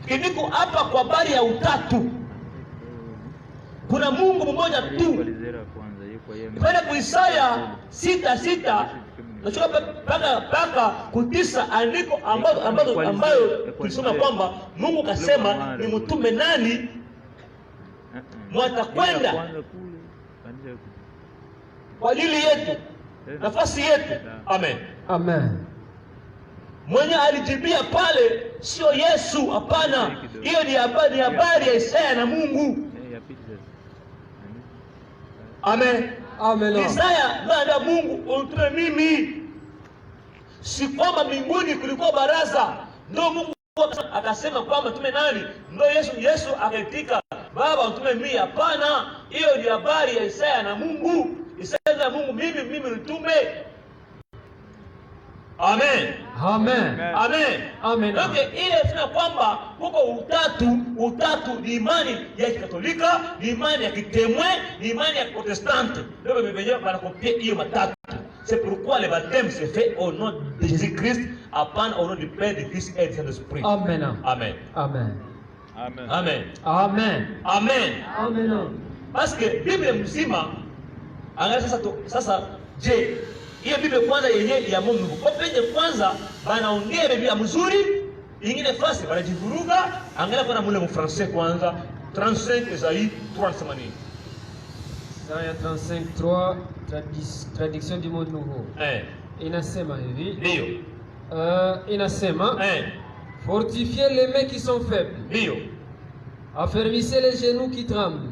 Kiniko hapa kwa habari ya utatu. Kuna Mungu mmoja tu. Pale kwa Isaya 6:6 nachukua paka kutisa andiko ambayo tulisoma kwamba Mungu kasema ni mtume nani mwatakwenda kwa ajili yetu, nafasi yetu. Amen. Amen. Mwenye alijibia pale sio Yesu, hapana. Hiyo ni habari ya Isaya na Mungu. Amen. Amen. Isaya baada Mungu utume mimi. Si kwamba mbinguni kulikuwa baraza ndio Mungu akasema kwamba tume nani? Ndio Yesu akaitika, Baba utume mimi. Hapana, hiyo ni habari ya Isaya na Mungu. Isaya na Mungu, mimi nitume. Amen. Amen. Amen. Amen. Okay, ile tuna kwamba huko utatu ni imani ya Katolika, ni imani ya Kitemwe, ni imani ya Protestante. Ndio bibenyewe banakopia hiyo matatu. C'est pourquoi le baptême se fait au nom de Jésus-Christ, upon au nom du Père, du Fils et du Saint-Esprit. Amen. Amen. Amen. Amen. Amen. Amen. Amen. Amen. Parce que Biblia mzima angalia sasa je, hiyo Biblia kwanza yenyewe ya Mungu. Kwa pende kwanza banaongea Biblia mzuri, ingine fasi banajivuruga. Angalia kwa mule mfrancais kwanza 35 Esaïe 3:80. Isaya 35:3 traduction du monde nouveau. Inasema hivi. Ndio. Inasema fortifiez les mains qui sont faibles. Ndio. Affermissez les genoux qui tremblent.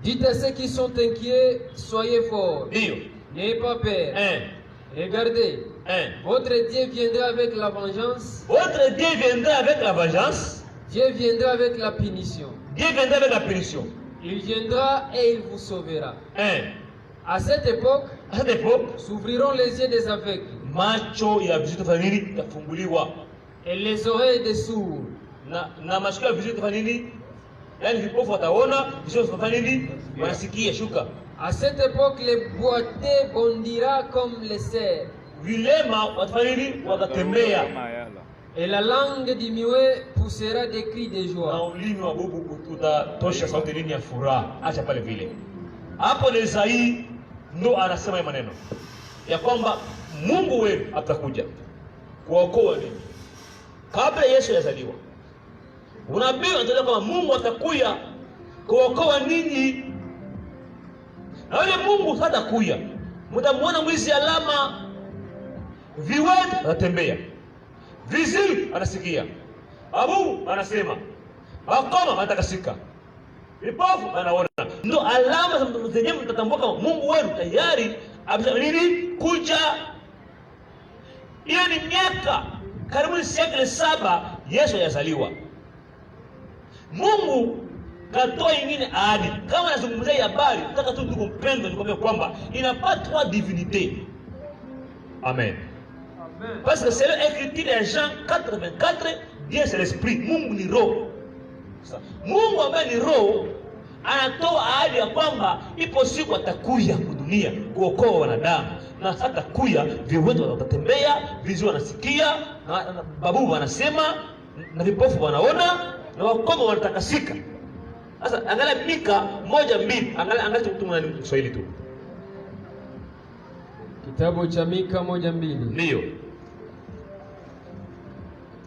Dites à ceux qui sont inquiets, soyez forts. Ndio. N'ayez pas peur. Regardez. Votre Dieu viendra avec la vengeance. Votre Dieu viendra avec la vengeance. Dieu viendra avec la punition. Dieu viendra avec la punition. Il viendra et il vous sauvera. À cette époque, s'ouvriront les yeux des aveugles. Macho ya vizitu fanini yafunguliwa. Et les oreilles des sourds. Na masikio ya vizitu fanini, yani vipofu wataona, vizitu fanini wanasikia shuka. À cette époque, les boiteux bondira comme les cerfs. Vilema watafanini watatembea. Et la langue du muet poussera des cris de joie. Na ulimi wa bubu utatosha sauti nini ya furaha. Acha pale vile. Hapo ni Isaia ndo anasema maneno ya kwamba Mungu wewe atakuja kuokoa ninyi. Kabla Yesu yazaliwa, unabii unatoka kwamba Mungu atakuja kuokoa ninyi. Na yule Mungu hatakuja, mtamuona mwizi alama, viwete atatembea, viziwi anasikia, abu anasema, wakoma atakasika, vipofu anaona. Ndo alama zenye mtatambua kama Mungu wenu tayari amesema nini kuja. Hiyo ni miaka karibu sekle 7 Yesu yazaliwa. Mungu katoa ingine ahadi. Kama nazungumzia habari, nataka tu ndugu mpendwa nikwambie kwamba inapatwa divinité. Amen. Amen. Parce que c'est l'écriture de Jean 4:24, Dieu c'est l'esprit, Mungu ni roho. Mungu ambaye ni roho anatoa ahadi ya kwamba ipo siku atakuja kudunia kuokoa wanadamu. Na hata kuya viwete watatembea, viziwi wanasikia, na babu wanasema, na vipofu wanaona, na wakoma wanatakasika. Sasa angalia Mika 1:2, angalia tutumwa ni Kiswahili tu. Kitabu cha Mika 1:2. Ndio.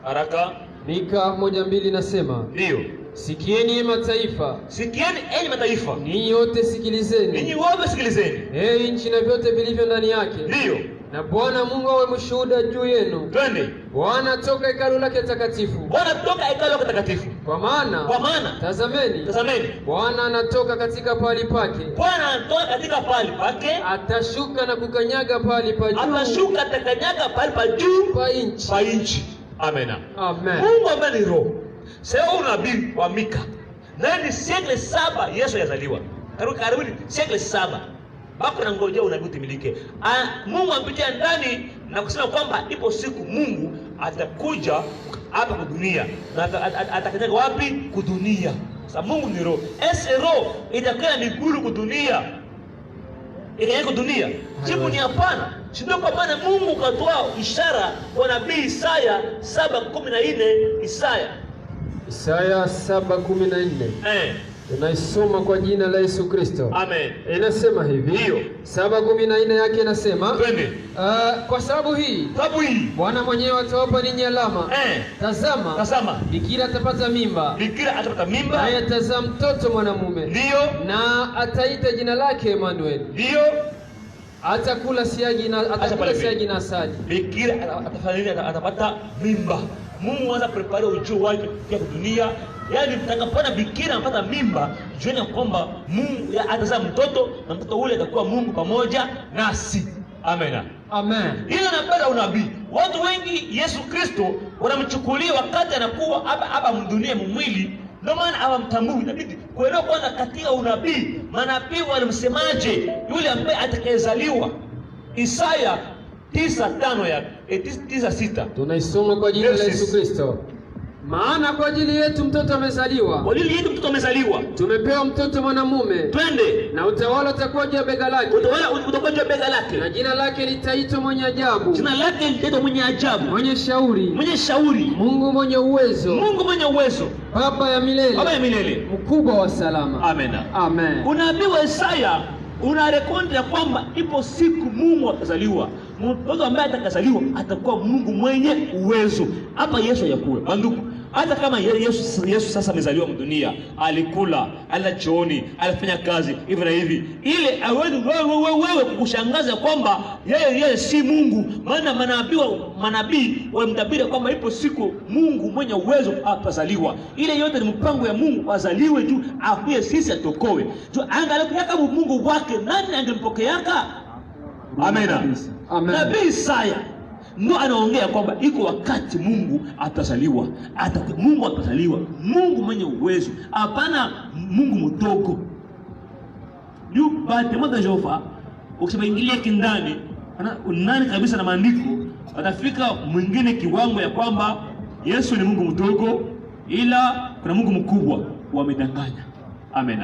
Haraka. Mika 1:2 nasema. Ndio. Sikieni enyi mataifa. Sikieni enyi mataifa. Ninyi wote sikilizeni. Ninyi wote sikilizeni. Nchi na vyote vilivyo ndani yake. Ndio. Na Bwana Mungu awe mshuhuda juu yenu. Twende. Bwana toka hekalu lake takatifu. Bwana toka hekalu lake takatifu. Kwa maana tazameni. Bwana anatoka katika pahali pake. Bwana anatoka katika pahali pake. Atashuka na kukanyaga pahali pa juu. Atashuka atakanyaga pahali pa juu pa nchi. Amen. Amen. Mungu ambaye ni roho. Sasa unabii wa Mika. Na ni sekle 7 Yesu yazaliwa. Karibu sekle 7. Bako na ngojea unabii utimilike. Mungu apitia ndani na kusema kwamba ipo siku Mungu atakuja hapa kwa dunia. Na atakanyaga wapi? Kudunia. Sasa Mungu ni roho. Ese roho itakuwa miguru kudunia. ikaja dunia? Jibu ni hapana. Ndio kwa maana Mungu katoa ishara kwa nabii Isaya 7:14. Isaya 7:14. Tunaisoma kwa jina la Yesu Kristo. Amen. Inasema hivi. Ndio. 7:14 yake inasema, twende. Kwa sababu hii Bwana mwenyewe atawapa ninyi alama. Tazama, bikira atapata mimba. Naye atazaa mtoto mwanamume. Ndio. Na ataita jina lake Emmanuel. Ndio. Atakula siagi na asali. Bikira atapata mimba. Mungu anza prepare ujio wake kwa dunia. Yaani mtakapona bikira anapata mimba, jueni kwamba Mungu atazaa mtoto, na mtoto ule atakuwa Mungu pamoja nasi. Amen. Amen. Hiyo inapenda unabii. Watu wengi Yesu Kristo wanamchukulia wakati anakuwa hapa mdunia mwili, ndio maana hawamtambui. Inabidi kuelewa kwanza katika unabii, manabii walimsemaje yule ambaye atakayezaliwa. Isaya 9:5 ya 9:6. Tunaisoma kwa jina la Yesu Kristo. Maana kwa ajili yetu mtoto amezaliwa. Kwa ajili yetu mtoto amezaliwa. Tumepewa mtoto mwanamume. Twende. Na utawala utakuwa juu ya bega lake. Utakuwa juu ya bega lake. Na jina lake litaitwa Mwenye Ajabu. Jina lake litaitwa Mwenye Ajabu. Mwenye Shauri. Mungu mwenye uwezo. Baba ya milele. Mkubwa wa salama. Amen. Unabii wa Isaya unarekodi ya kwamba ipo siku Mungu atazaliwa. Mtoto ambaye atakazaliwa atakuwa Mungu mwenye uwezo. Hapa Yesu yakuwe. Banduku, hata kama Yesu sasa amezaliwa mdunia, alikula, ala chooni, alifanya kazi hivi na hivi, ile awezi wewe kukushangaza kwamba yeye si Mungu. Maana manabii walimtabiri kwamba ipo siku Mungu mwenye uwezo atazaliwa. Ile yote ni mpango ya Mungu, azaliwe tu afie sisi atokoe. Tu angalia kama Mungu wake, nani angempokeaka? Amen. Nabii Isaya ndio anaongea kwamba iko wakati Mungu atazaliwa. Mungu atazaliwa, Mungu mwenye uwezo, hapana Mungu mdogo. Ndio baada ya Jehova ukibaingilia kindani nani kabisa na maandiko, atafika mwingine kiwango ya kwamba Yesu ni Mungu mdogo, ila kuna Mungu mkubwa. Wamedanganya. Amen.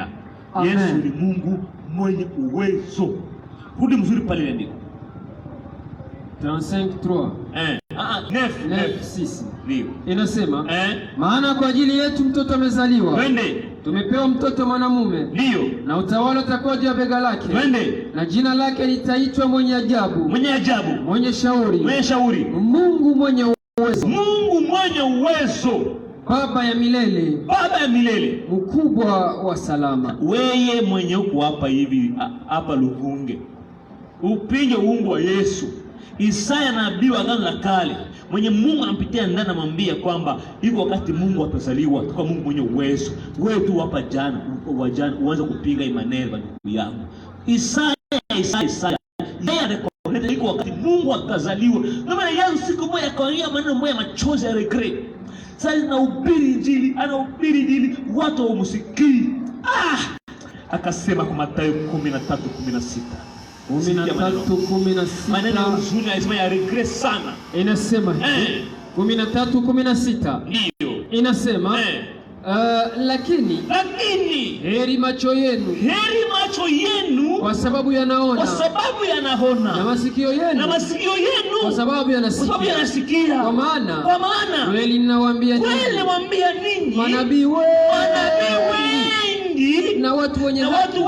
Yesu ni Mungu mwenye uwezo. Rudi mzuri pale ndiko 35:3. 9:6. Ndio. Inasema, maana kwa ajili yetu mtoto amezaliwa. Twende. Tumepewa mtoto mwanamume. Ndio. Na utawala utakuwa juu ya bega lake. Twende. Na jina lake litaitwa Mwenye Ajabu. Mwenye Shauri. Mungu mwenye uwezo. Baba ya milele. Mkubwa wa salama. Weye mwenye uko hapa hivi hapa Luvunge, upinge uungu wa Yesu. Isaya nabii wa Agano la Kale, mwenye Mungu anampitia ndani, anamwambia kwamba iko wakati Mungu atazaliwa, kwa Mungu mwenye uwezo. Wewe tu hapa jana uanze kupinga Emmanuel ndugu yangu. Isaya yeye anakuambia iko wakati Mungu atazaliwa. Ndio maana Yesu siku moja akaongea maneno moja machozi ya regret. Sasa anahubiri Injili, watu hawamsikii. Akasema kwa Mathayo 13:16. 13:16. Maneno nzuri anasema ya regret sana. Inasema 13:16. Ndio. Inasema lakini heri macho yenu kwa sababu yanaona, na masikio yenu kwa sababu yanasikia. Kwa maana kweli ninawaambia ninyi, manabii wengi na watu wenye haki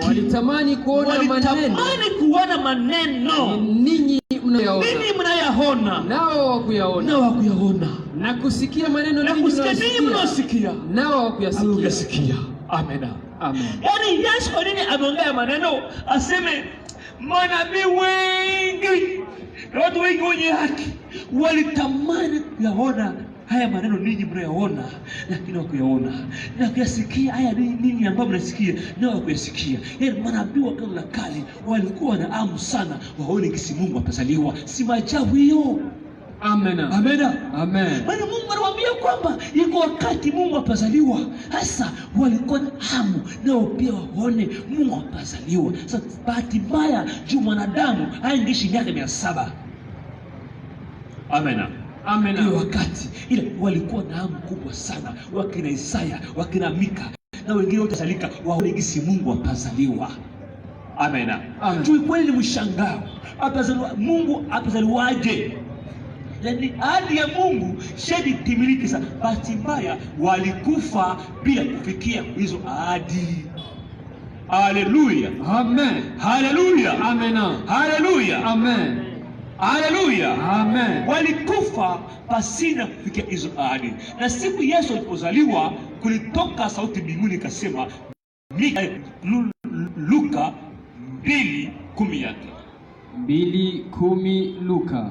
walitamani kuona maneno ninyi mnayaona, nao hawakuyaona, na kusikia maneno ninyi mnayosikia, nao hawakuyasikia. Amen. Yaani Yesu kwa nini ameongea maneno aseme manabii wengi na watu wengi wenye haki walitamani kuyaona haya maneno ninyi mnayaona, lakini hawakuyaona, na kuyasikia haya ninyi ambao mnasikia nao hawakuyasikia. Yaani manabii wa Agano la Kale walikuwa na hamu sana waone kisi Mungu atazaliwa. Si maajabu hiyo? Amen. Maana Mungu anawaambia kwamba iko wakati Mungu atazaliwa. Sasa walikuwa na hamu nao pia waone Mungu atazaliwa. Sasa bahati mbaya juu mwanadamu haingishi miaka 700. Amen. Hiyo wakati ile walikuwa na hamu kubwa sana, wakina Isaya, wakina Mika na wengine wote salika waone kisi Mungu atazaliwa. Amena. Kweli ni mshangao. Mungu atazaliwaje? Yaani ahadi ya Mungu shedi timiliki sana. Bahati mbaya walikufa bila kufikia hizo ahadi. Haleluya. Amen. Haleluya. Amen. Haleluya. Amen. Haleluya. Amen. Walikufa pasina kufikia hizo ahadi. Na siku Yesu alipozaliwa kulitoka sauti mbinguni ikasema, Luka 2:10 yake. 2:10 Luka.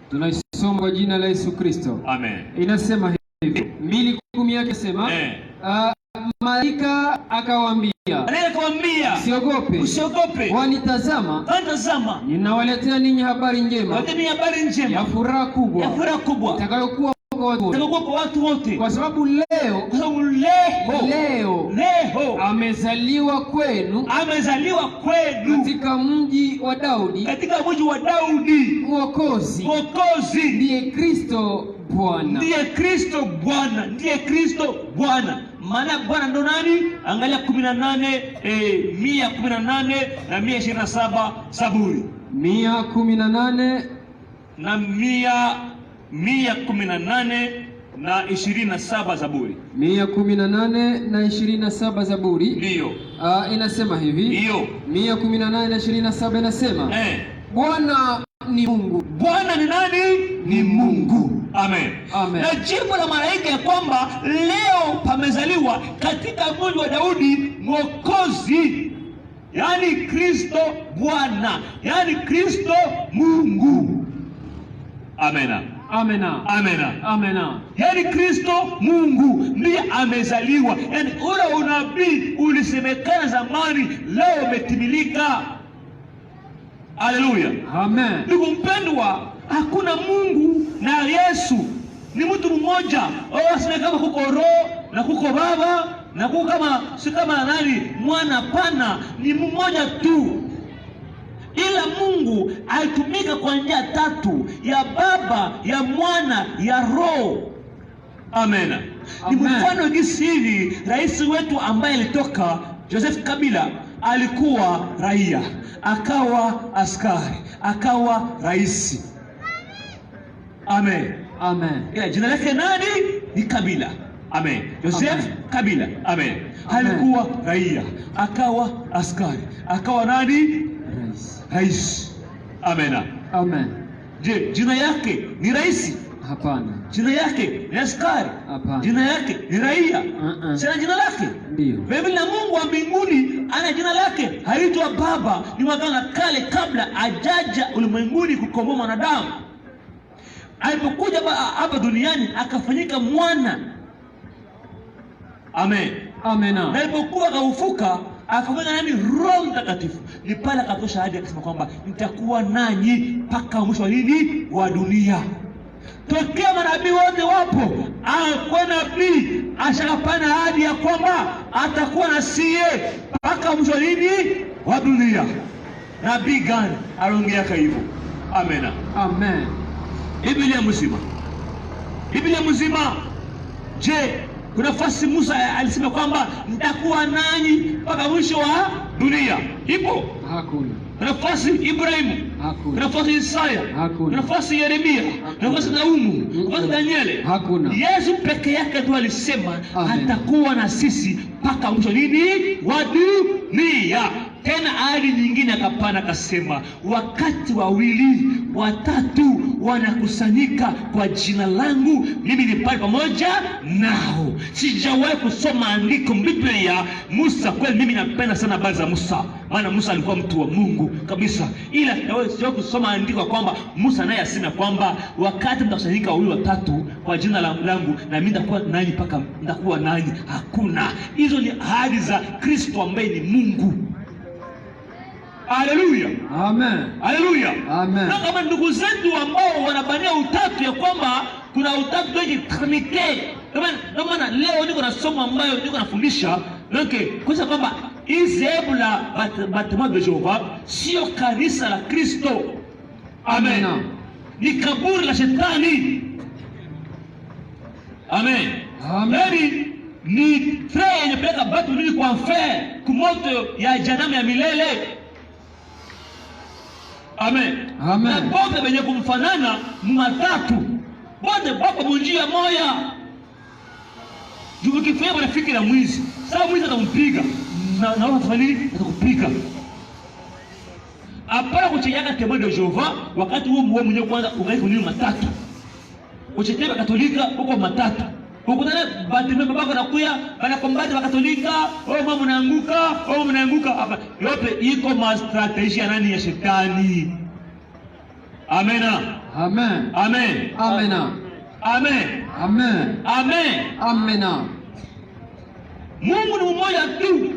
Tunaisoma kwa jina la Yesu Kristo. Amen. Inasema hivi. 2:10 yake sema, malaika akawaambia, usiogope. Wanitazama, ninawaletea ninyi habari njema. Ya furaha kubwa. Itakayokuwa kwa watu wote. Kwa sababu leo amezaliwa kwenu katika mji wa Daudi Mwokozi. Ndiye Kristo Bwana. Maana Bwana ndo nani? Angalia 118 na 127 Zaburi. 118 na 118 na 27 Zaburi. 118 na 27 Zaburi. Ndio. Inasema hivi. Ndio. 118 na 27 inasema, Bwana ni Mungu. Bwana ni nani? Ni Mungu. Amen. Amen. Na jibu la malaika ya kwamba leo pamezaliwa katika mji wa Daudi Mwokozi, yani Kristo Bwana, yani Kristo Mungu. Amena. Amena. Amena. Amena. Yani Kristo Mungu ndiye amezaliwa. Yani ule unabii ulisemekana zamani leo umetimilika. Haleluya. Amen. Ndugu mpendwa, hakuna Mungu na Yesu ni mtu mmoja. Sina kama kuko roho na kuko baba na kuko kama nani mwana, pana, ni mmoja tu. Ila Mungu alitumika kwa njia tatu: ya Baba, ya Mwana, ya Roho. Amena. Ni mfano jinsi hivi rais wetu ambaye alitoka Joseph Kabila alikuwa raia, akawa askari, akawa rais. Amen. Amen. Jina lake nani? Ni Kabila. Amen. Joseph Kabila. Amen. Alikuwa raia, akawa askari, akawa nani? Rais. Amena. Amen. Je, jina yake ni rais? Hapana. Jina yake ni askari? Hapana. Jina yake ni raia? Sina jina lake? Ndio. Biblia na Mungu wa mbinguni ana jina lake, haitwa Baba. Ni Agano la Kale, kabla ajaja ulimwenguni kukomboa mwanadamu. Alipokuja hapa duniani akafanyika mwana. Amen. Amena. Na alipokuwa akafufuka akafanya nani? Roho Mtakatifu. Ni pale akatosha ahadi akasema kwamba nitakuwa nanyi mpaka mwisho wa dunia. Tokea manabii wote wapo, kwa nabii ashakapana ahadi ya kwamba atakuwa na sie mpaka mwisho wa dunia. Nabii gani aliongea hivyo? Amena. Amen. Biblia mzima. Je, kuna nafasi Musa alisema kwamba nitakuwa nanyi mpaka mwisho wa dunia? Ipo? Hakuna. Kuna nafasi Ibrahimu? Hakuna. Kuna nafasi Isaya? Hakuna. Kuna nafasi Yeremia? Kuna nafasi Naumu? Kuna nafasi Danieli? Hakuna. Yesu peke yake tu alisema atakuwa na sisi mpaka mwisho wa dunia. Tena ahadi nyingine akapana akasema, wakati 2 watatu wanakusanyika kwa jina langu, mimi ni pale pamoja nao. Sijawahi kusoma andiko Biblia Musa. Kweli mimi napenda sana habari za Musa, maana Musa alikuwa mtu wa Mungu kabisa. Ila sijawahi kusoma andiko kwamba Musa naye asema kwamba wakati mtakusanyika 2 watatu kwa jina langu, na mimi nitakuwa nanyi mpaka nitakuwa nanyi. Hakuna. Hizo ni ahadi za Kristo ambaye ni Mungu. Haleluya. Amen. Haleluya. Amen. Na kama ndugu zetu ambao wanabania utatu ya kwamba kuna utatu wengi Trinite. Ndio maana leo niko na somo ambayo niko nafundisha kwa kwamba hizi hebu la Baptême de Jehova sio kanisa la Kristo. Amen. Ni kaburi la shetani. Amen. Amen. Ni train yenye peleka watu kwa enfer, kumoto ya jehanamu ya milele. Amen. Amen. Na bote benye kumfanana matatu. Bote bako munjia moya. Juu ukifanya marafiki na mwizi, sasa mwizi atampiga. Na watu nini? Atakupiga. Apara kucheyaka temo de Jehova wakati huo mwenyewe kwanza ungai kunini matatu. Ucheteba Katolika huko matatu. Ukutana Bartimayo babako nakuya bana kombati wa Katolika, mama mnaanguka hapa. Yote iko ma strategy ya nani? Ya shetani. Amena. Amen. Amen. Amena. Amen. Amen. Amen. Amena. Mungu ni mmoja tu.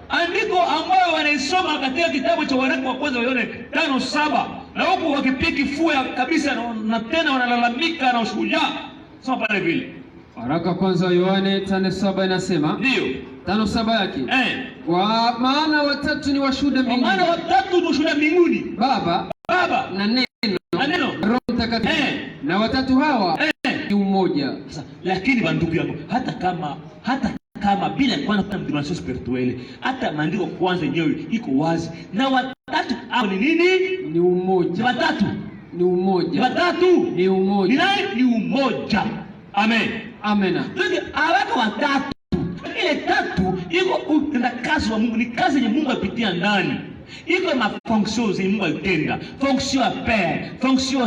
Andiko ambayo wanaisoma katika kitabu cha Waraka wa kwanza wa Yohana 5:7 na huko wakipiga kifua kabisa na tena wanalalamika na ushujaa. Soma pale vile. Waraka kwanza wa Yohana 5:7 inasema. Ndio. 5:7 yake. Kwa maana watatu ni washuhuda mbinguni. Kwa maana watatu ni washuhuda mbinguni. Baba na Neno, Roho Mtakatifu. Na watatu hawa ni umoja. Lakini bandugu yangu, hata kama bila kwanza kuna dimension spirituelle, hata maandiko kwanza yenyewe iko wazi. Na watatu hao ni nini? Ni umoja. Watatu ni umoja. Watatu ni umoja. Ni nani? Ni umoja. Amen. Amena. Ndio awaka watatu. Ile tatu iko utenda kazi wa Mungu, ni kazi ya Mungu apitia ndani. Iko ma fonctions ya Mungu alitenda. Fonction ya Père, fonction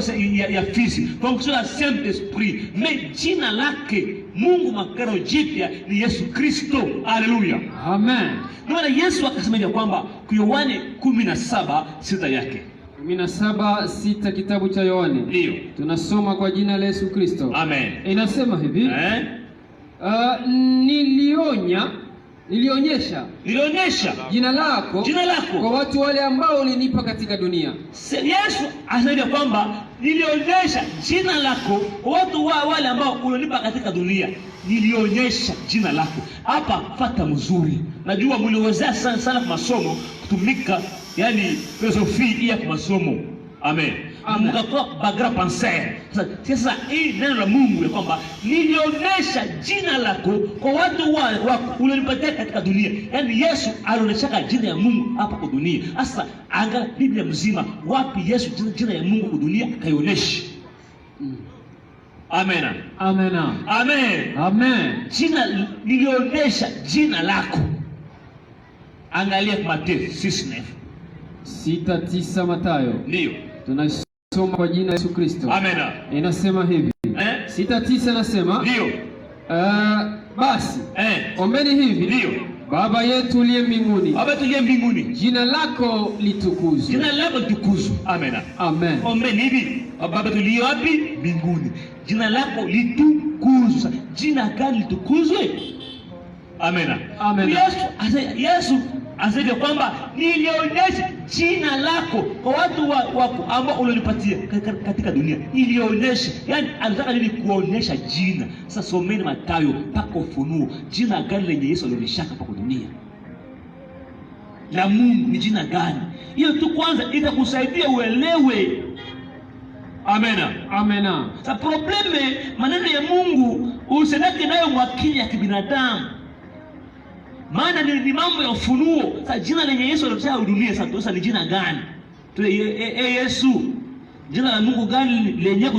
ya Fils, fonction ya Saint-Esprit. Jina lake Mungu makaro jipya ni Yesu Kristo. Haleluya. Amen. Ndio Yesu akasema ya kwamba kwa Yohane 17:6 yake. 17:6 kitabu cha Yohane. Ndio. Tunasoma kwa jina la Yesu Kristo. Amen. Inasema hivi. Nilionyesha jina lako kwa watu wale ambao ulinipa katika dunia. Yesu anasema kwamba nilionyesha jina lako kwa watu wale ambao ulinipa katika dunia. Nilionyesha jina lako. Hapa fata mzuri. Najua mliwezea sana kwa masomo kutumika, yani filosofia ya masomo. Amen. Mkakuwa background penseur. Sasa hii neno la Mungu ya kwamba nilionyesha jina lako kwa watu wako ulionipatia katika dunia. Yaani Yesu alionyesha jina ya Mungu hapa kwa dunia. Sasa angalia Biblia mzima, wapi Yesu jina ya Mungu kwa dunia akaionyesha. Amen. Amen. Amen. Amen. Jina nilionyesha jina lako. Angalia Mathayo 6:9 Mathayo. Ndio. Tunasoma kwa jina la Yesu Kristo. Amen. Inasema hivi. 6:9 nasema. Ndio. Basi. Ombeni hivi. Ndio. Baba yetu uliye mbinguni. Baba yetu uliye mbinguni. Jina lako litukuzwe. Jina lako litukuzwe. Amen. Amen. Ombeni hivi. Baba yetu uliye wapi? Mbinguni. Jina lako litukuzwe. Jina gani litukuzwe? Amen. Amen. Yesu anasema kwamba nilionyesha jina lako kwa watu wako ambao ulionipatia katika dunia. Nilionyesha, yani anataka nini? Kuonyesha jina. Sasa someni Mathayo mpaka Ufunuo, jina gani lenye Yesu alionyesha hapa kwa dunia? Na Mungu ni jina gani? Hiyo tu kwanza itakusaidia uelewe. Amen. Amen. Sasa probleme maneno ya Mungu usenake nayo mwakili ya kibinadamu. Maana ni mambo ya ufunuo. Sasa jina lenye Yesu alionyesha dunia sasa ni jina gani? Yesu. Jina la Mungu gani lenye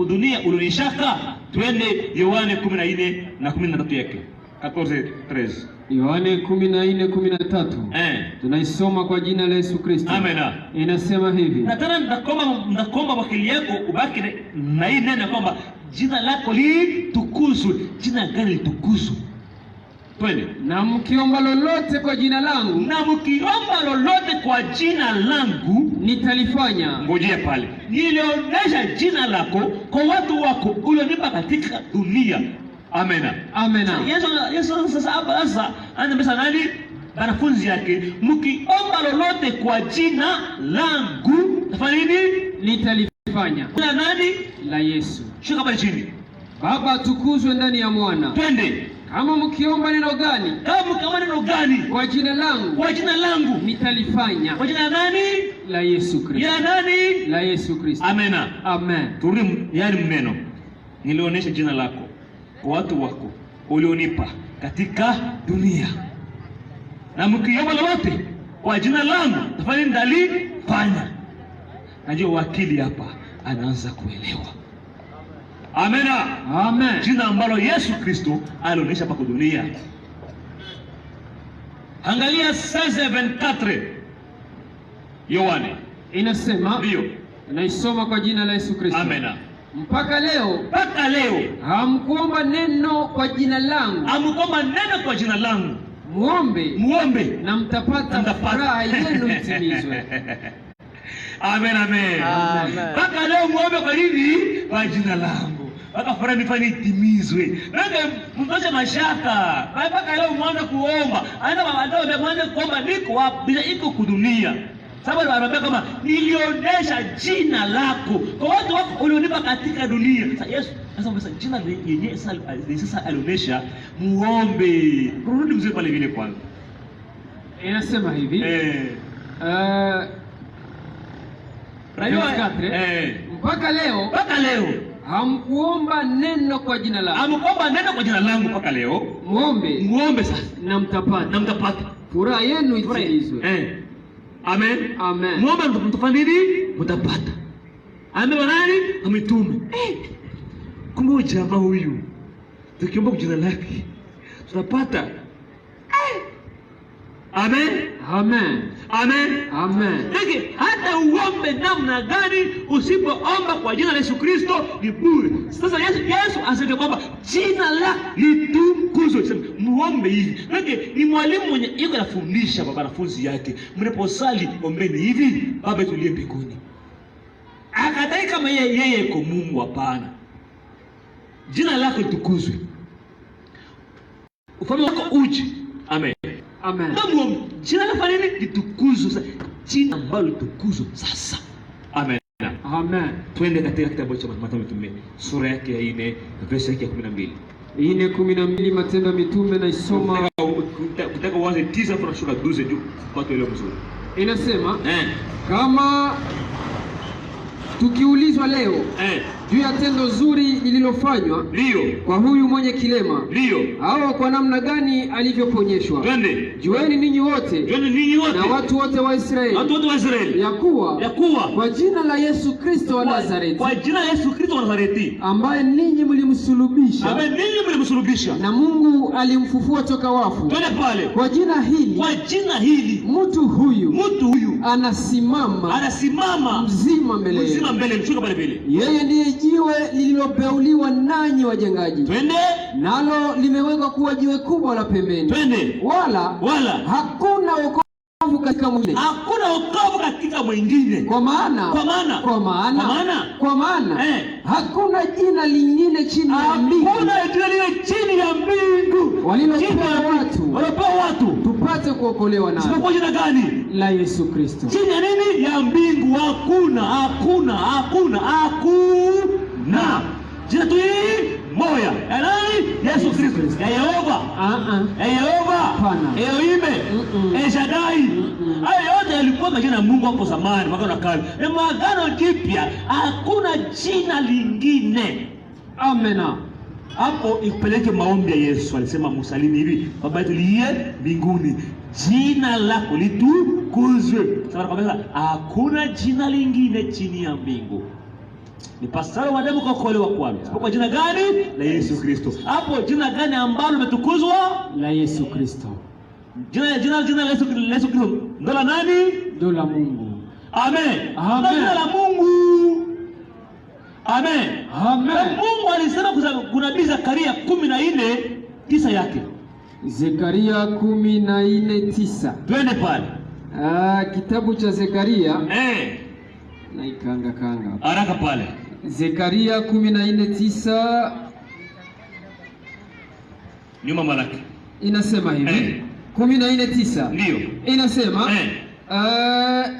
dunia ulionyeshaka? Twende Yohane 14:13 yake. 14:13. Yohane 14:13. Tunaisoma kwa jina la Yesu Kristo. Amen. Inasema hivi. Na tena nakomba wakili yako ubaki na hii neno kwamba jina lako litukuzwe. Jina gani litukuzwe? Twende. Na mkiomba lolote kwa jina langu. Na mkiomba lolote kwa jina langu nitalifanya. Ngojea pale. Nilionyesha jina lako kwa watu wako ulionipa katika dunia. Amen. Amen. Yesu sasa hapa anamwambia nani? Wanafunzi yake, mkiomba lolote kwa jina langu tafanya nini? Nitalifanya. Jina nani? La Yesu. Shika pale chini. Baba atukuzwe ndani ya Mwana. Twende. Kama mkiomba neno gani? Kama neno gani? Kwa jina langu. Kwa jina langu nitalifanya. Kwa jina nani? La Yesu Kristo. Jina nani? La Yesu Kristo. Amen. Amen. Turudi yani mneno. Nilionyesha jina lako kwa watu wako ulionipa katika dunia. Na mkiomba lolote kwa jina langu tafanya ndalifanya. Najua wakili hapa anaanza kuelewa. Amena. Amen. Jina ambalo Yesu Kristo alionyesha hapa dunia. Angalia 16:24. Yohane inasema, ndio naisoma kwa jina la Yesu Kristo. Amena. Mpaka leo hamkuomba neno kwa jina langu. Hamkuomba neno kwa jina langu. Muombe na mtapata, furaha yenu itimizwe. Amen, amen. Mpaka leo muombe kwa nini? Kwa jina langu. Mpaka furaha nifanye itimizwe. Ndio mtoche mashaka. Mpaka leo muanze kuomba. Aenda baadaye muanze kuomba, niko wapi? Iko kudunia. Sababu anaambia kama nilionyesha jina lako kwa watu wako ulionipa katika dunia. Sasa jina yenyewe sasa alionyesha, muombe. Rudi mzee pale vile kwanza. Inasema hivi. Mpaka leo hamkuomba neno kwa jina langu. Hamkuomba neno kwa jina langu mpaka leo. Muombe sasa na mtapata. Furaha yenu itimizwe. Amen. Amen. Muombe mtafanya nini? Mtapata. Amen. Nani? Ametume. Kumbe jamaa huyu tukiomba kwa jina lake tunapata. Amen. Amen. Amen. Amen. Hata uombe namna gani, usipoomba kwa jina la Yesu Kristo ni bure. Sasa Yesu asema kwamba jina la litukuzwe. Sema muombe hivi. Ni mwalimu mwenye yuko anafundisha kwa wanafunzi yake. Mnaposali ombeni hivi: Baba yetu uliye mbinguni. Akatai kama yeye yuko Mungu, hapana. Jina lako litukuzwe. Ufalme wako uje. Amen. Amen. Mungu jina lako nini? Litukuzwe sasa. Jina ambalo litukuzwe sasa. Amen. Amen. Twende katika kitabu cha Matendo ya Mitume sura yake ya 4 verse yake ya 12. 4:12 Matendo ya Mitume na isoma kutaka uanze 9 kwa sura 12 juu kwa leo mzuri. Inasema kama tukiulizwa leo juu ya tendo zuri lililofanywa kwa huyu mwenye kilema, au kwa namna gani alivyoponyeshwa, jueni ninyi wote na watu wote wa Israeli ya kuwa kwa jina la Yesu Kristo wa Nazareti, ambaye ninyi mlimsulubisha, na Mungu alimfufua toka wafu, kwa jina hili mtu huyu anasimama mzima mbele. Yeye ndiye jiwe lililopeuliwa nanyi wajengaji. Twende. Nalo limewekwa kuwa jiwe kubwa la pembeni. Twende. Wala hakuna wokovu katika mwingine. Hakuna wokovu katika mwingine. Kwa maana hakuna jina lingine chini ya mbingu. Hakuna jina lingine chini ya mbingu walilopewa watu tupate kuokolewa nalo. Sipo jina gani? La Yesu Kristo. Chini ya nini? Ya mbingu. Hakuna. Jina tu moja. Ya nani? Yesu Kristo. Ya Yehova. Elohim. Shaddai. Hayo yote yalikuwa majina ya Mungu hapo zamani, Agano la Kale. Agano Jipya hakuna jina lingine. Amena. Hapo ipeleke maombi ya Yesu. Alisema musalini hivi: Baba yetu uliye mbinguni, jina lako litukuzwe. Sasa kabisa hakuna jina lingine chini ya mbingu. Ni pasalo wadamu kwa kuokolewa kwalo. Kwa jina gani? La Yesu Kristo. Hapo jina gani ambalo limetukuzwa? La Yesu Kristo. Jina la Yesu Kristo ndo la nani? Ndo la Mungu. Amen. Jina la Mungu. Amen. Mungu alisema kuna Zekaria 14:9 yake. Zekaria 14:9. Twende pale. Kitabu cha Zekaria. Na ikanga haraka pale. Zekaria 14:9 nyuma malaki. Inasema hivi. 14:9. Ndio.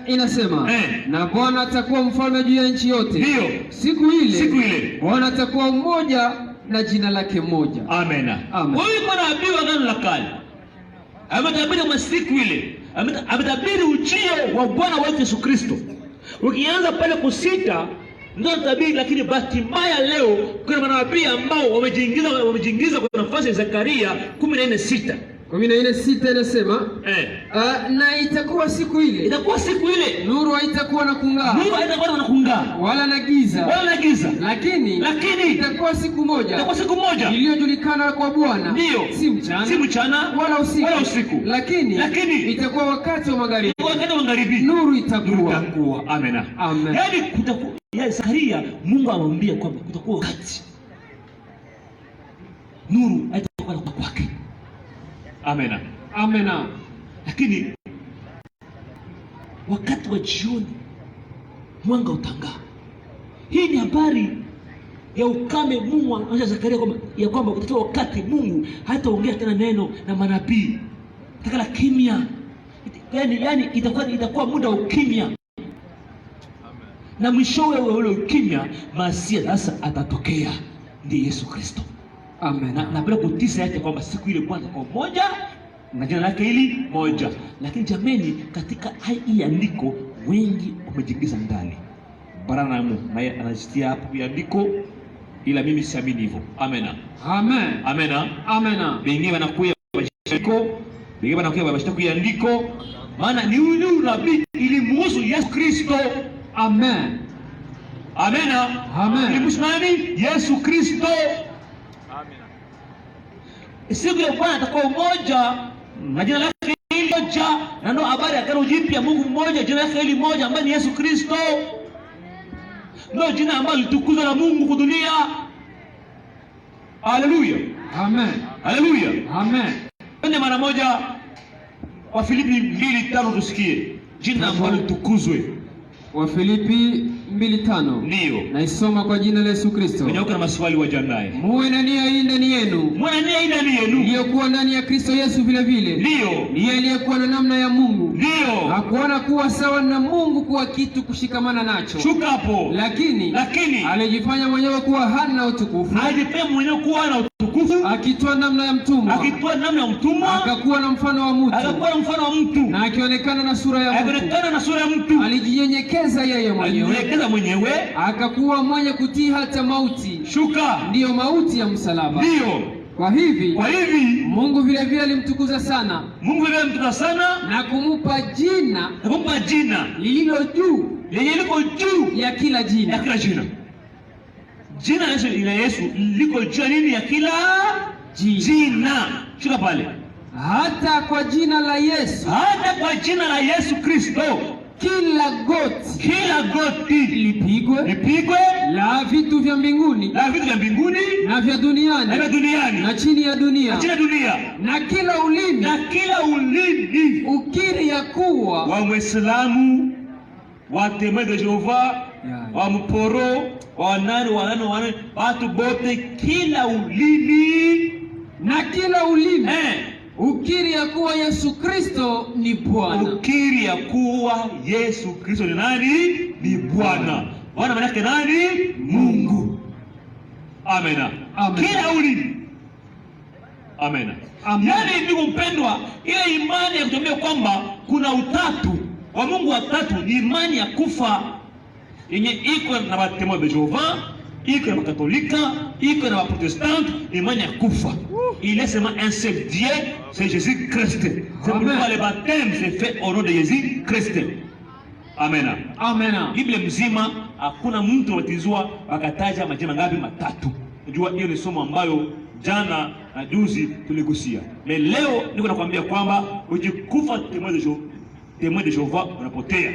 Inasema na Bwana atakuwa mfalme juu ya nchi yote. Ndio. Siku ile Bwana atakuwa mmoja na jina lake moja. Amen. Huyu kwa nabii wa Agano la Kale ametabiri masiku ile, ametabiri ujio wa Bwana wetu Yesu Kristo. Ukianza pale kusita ndio tabiri, lakini bahati mbaya leo kuna manabii ambao wamejiingiza kwa nafasi ya Zekaria 14:6. 14:6 inasema na itakuwa siku ile, nuru haitakuwa na kung'aa, wala na giza, lakini itakuwa siku moja iliyojulikana kwa Bwana, si mchana wala usiku, lakini itakuwa wakati wa magharibi, nuru itakuwa. Amen. Yaani kutakuwa, ya Zakaria Mungu amwambia kwamba kutakuwa wakati nuru haitakuwa na kwake. Amen. Lakini wakati wa jioni mwanga utang'aa. Hii ni habari ya ukame. Mungu anaanza Zakaria kwamba kutakuwa wakati Mungu hataongea tena neno na manabii. Itakala kimya. Yaani itakuwa muda wa ukimya. Na mwishowe wa ule ukimya Masia sasa atatokea, ndiye Yesu Kristo. Amen. Na bila kutisa yake kwamba siku ile Bwana kwa moja na jina lake hili moja. Lakini jameni, katika hii andiko wengi wamejiingiza ndani. Baranamu naye anajitia hapo andiko, ila mimi siamini hivyo. Amen. Wengine wanakuja bashiko andiko, maana ni huyu nabii ilimuhusu Yesu Kristo. Amen. Ilimuhusu nani? Yesu Kristo. Siku ya Bwana atakuwa mmoja na jina lake hili moja, na ndio habari ya Agano Jipya. Mungu mmoja, jina lake hili moja ambaye ni Yesu Kristo. Ndio jina ambalo litukuzwa na Mungu kwa dunia. Haleluya. Amen. Twende mara moja kwa Filipi 2:5 tusikie jina ambalo litukuzwe. Wa Filipi 2:5. Ndio. Naisoma kwa jina la Yesu Kristo. Mwenyewe na maswali wajandaye. Muwe na nia hii ndani yenu. Iliyokuwa ndani ya Kristo Yesu vile vile. Ndio. Ni aliyekuwa na namna ya Mungu. Ndio. Hakuona kuwa sawa na Mungu kuwa kitu kushikamana nacho. Shuka hapo. Lakini alijifanya mwenyewe kuwa hana utukufu. Akitoa namna ya mtumwa. Akakuwa na mfano wa mtu. Na akionekana na sura ya mtu. Alijinyenyekeza yeye mwenyewe. Akakuwa mwenye kutii hata mauti. Shuka. Ndiyo mauti ya msalaba. Ndio. Kwa hivi Mungu vile vile alimtukuza sana. Na kumupa jina lililo juu ya kila jina. Jina la Yesu liko juu nini? Ya kila jina. Shuka pale. Hata kwa jina la Yesu Kristo kila goti lipigwe, la vitu vya mbinguni na vya duniani na chini ya dunia, na kila ulimi ukiri ya kuwa wa Muislamu, wa Témoin de Jehova, wa Mporo, wa nani watu bote, kila ulimi ukiri ya kuwa Yesu Kristo ni Bwana. Ukiri ya kuwa Yesu Kristo ni nani? Ni Bwana. Bwana maana yake nani? Mungu. Amen. Kila ulimi. Amen. Yaani ndugu mpendwa, ile imani ya kutuambia kwamba kuna utatu wa Mungu watatu ni imani ya kufa yenye iko na Watémoins de Jehova, iko na Wakatolika, iko na Waprotestanti, imani ya kufa. Il est seulement un seul Dieu, c'est Jésus-Christ. C'est pourquoi le baptême s'est fait au nom de Jésus-Christ. Amen. Biblia mzima hakuna mtu abatizwa akataja majina ngapi? Matatu. Unajua hiyo ni somo ambayo jana na juzi tuligusia. Mais leo niko nakwambia kwamba ukikufa Témoin de Jehova unapotea.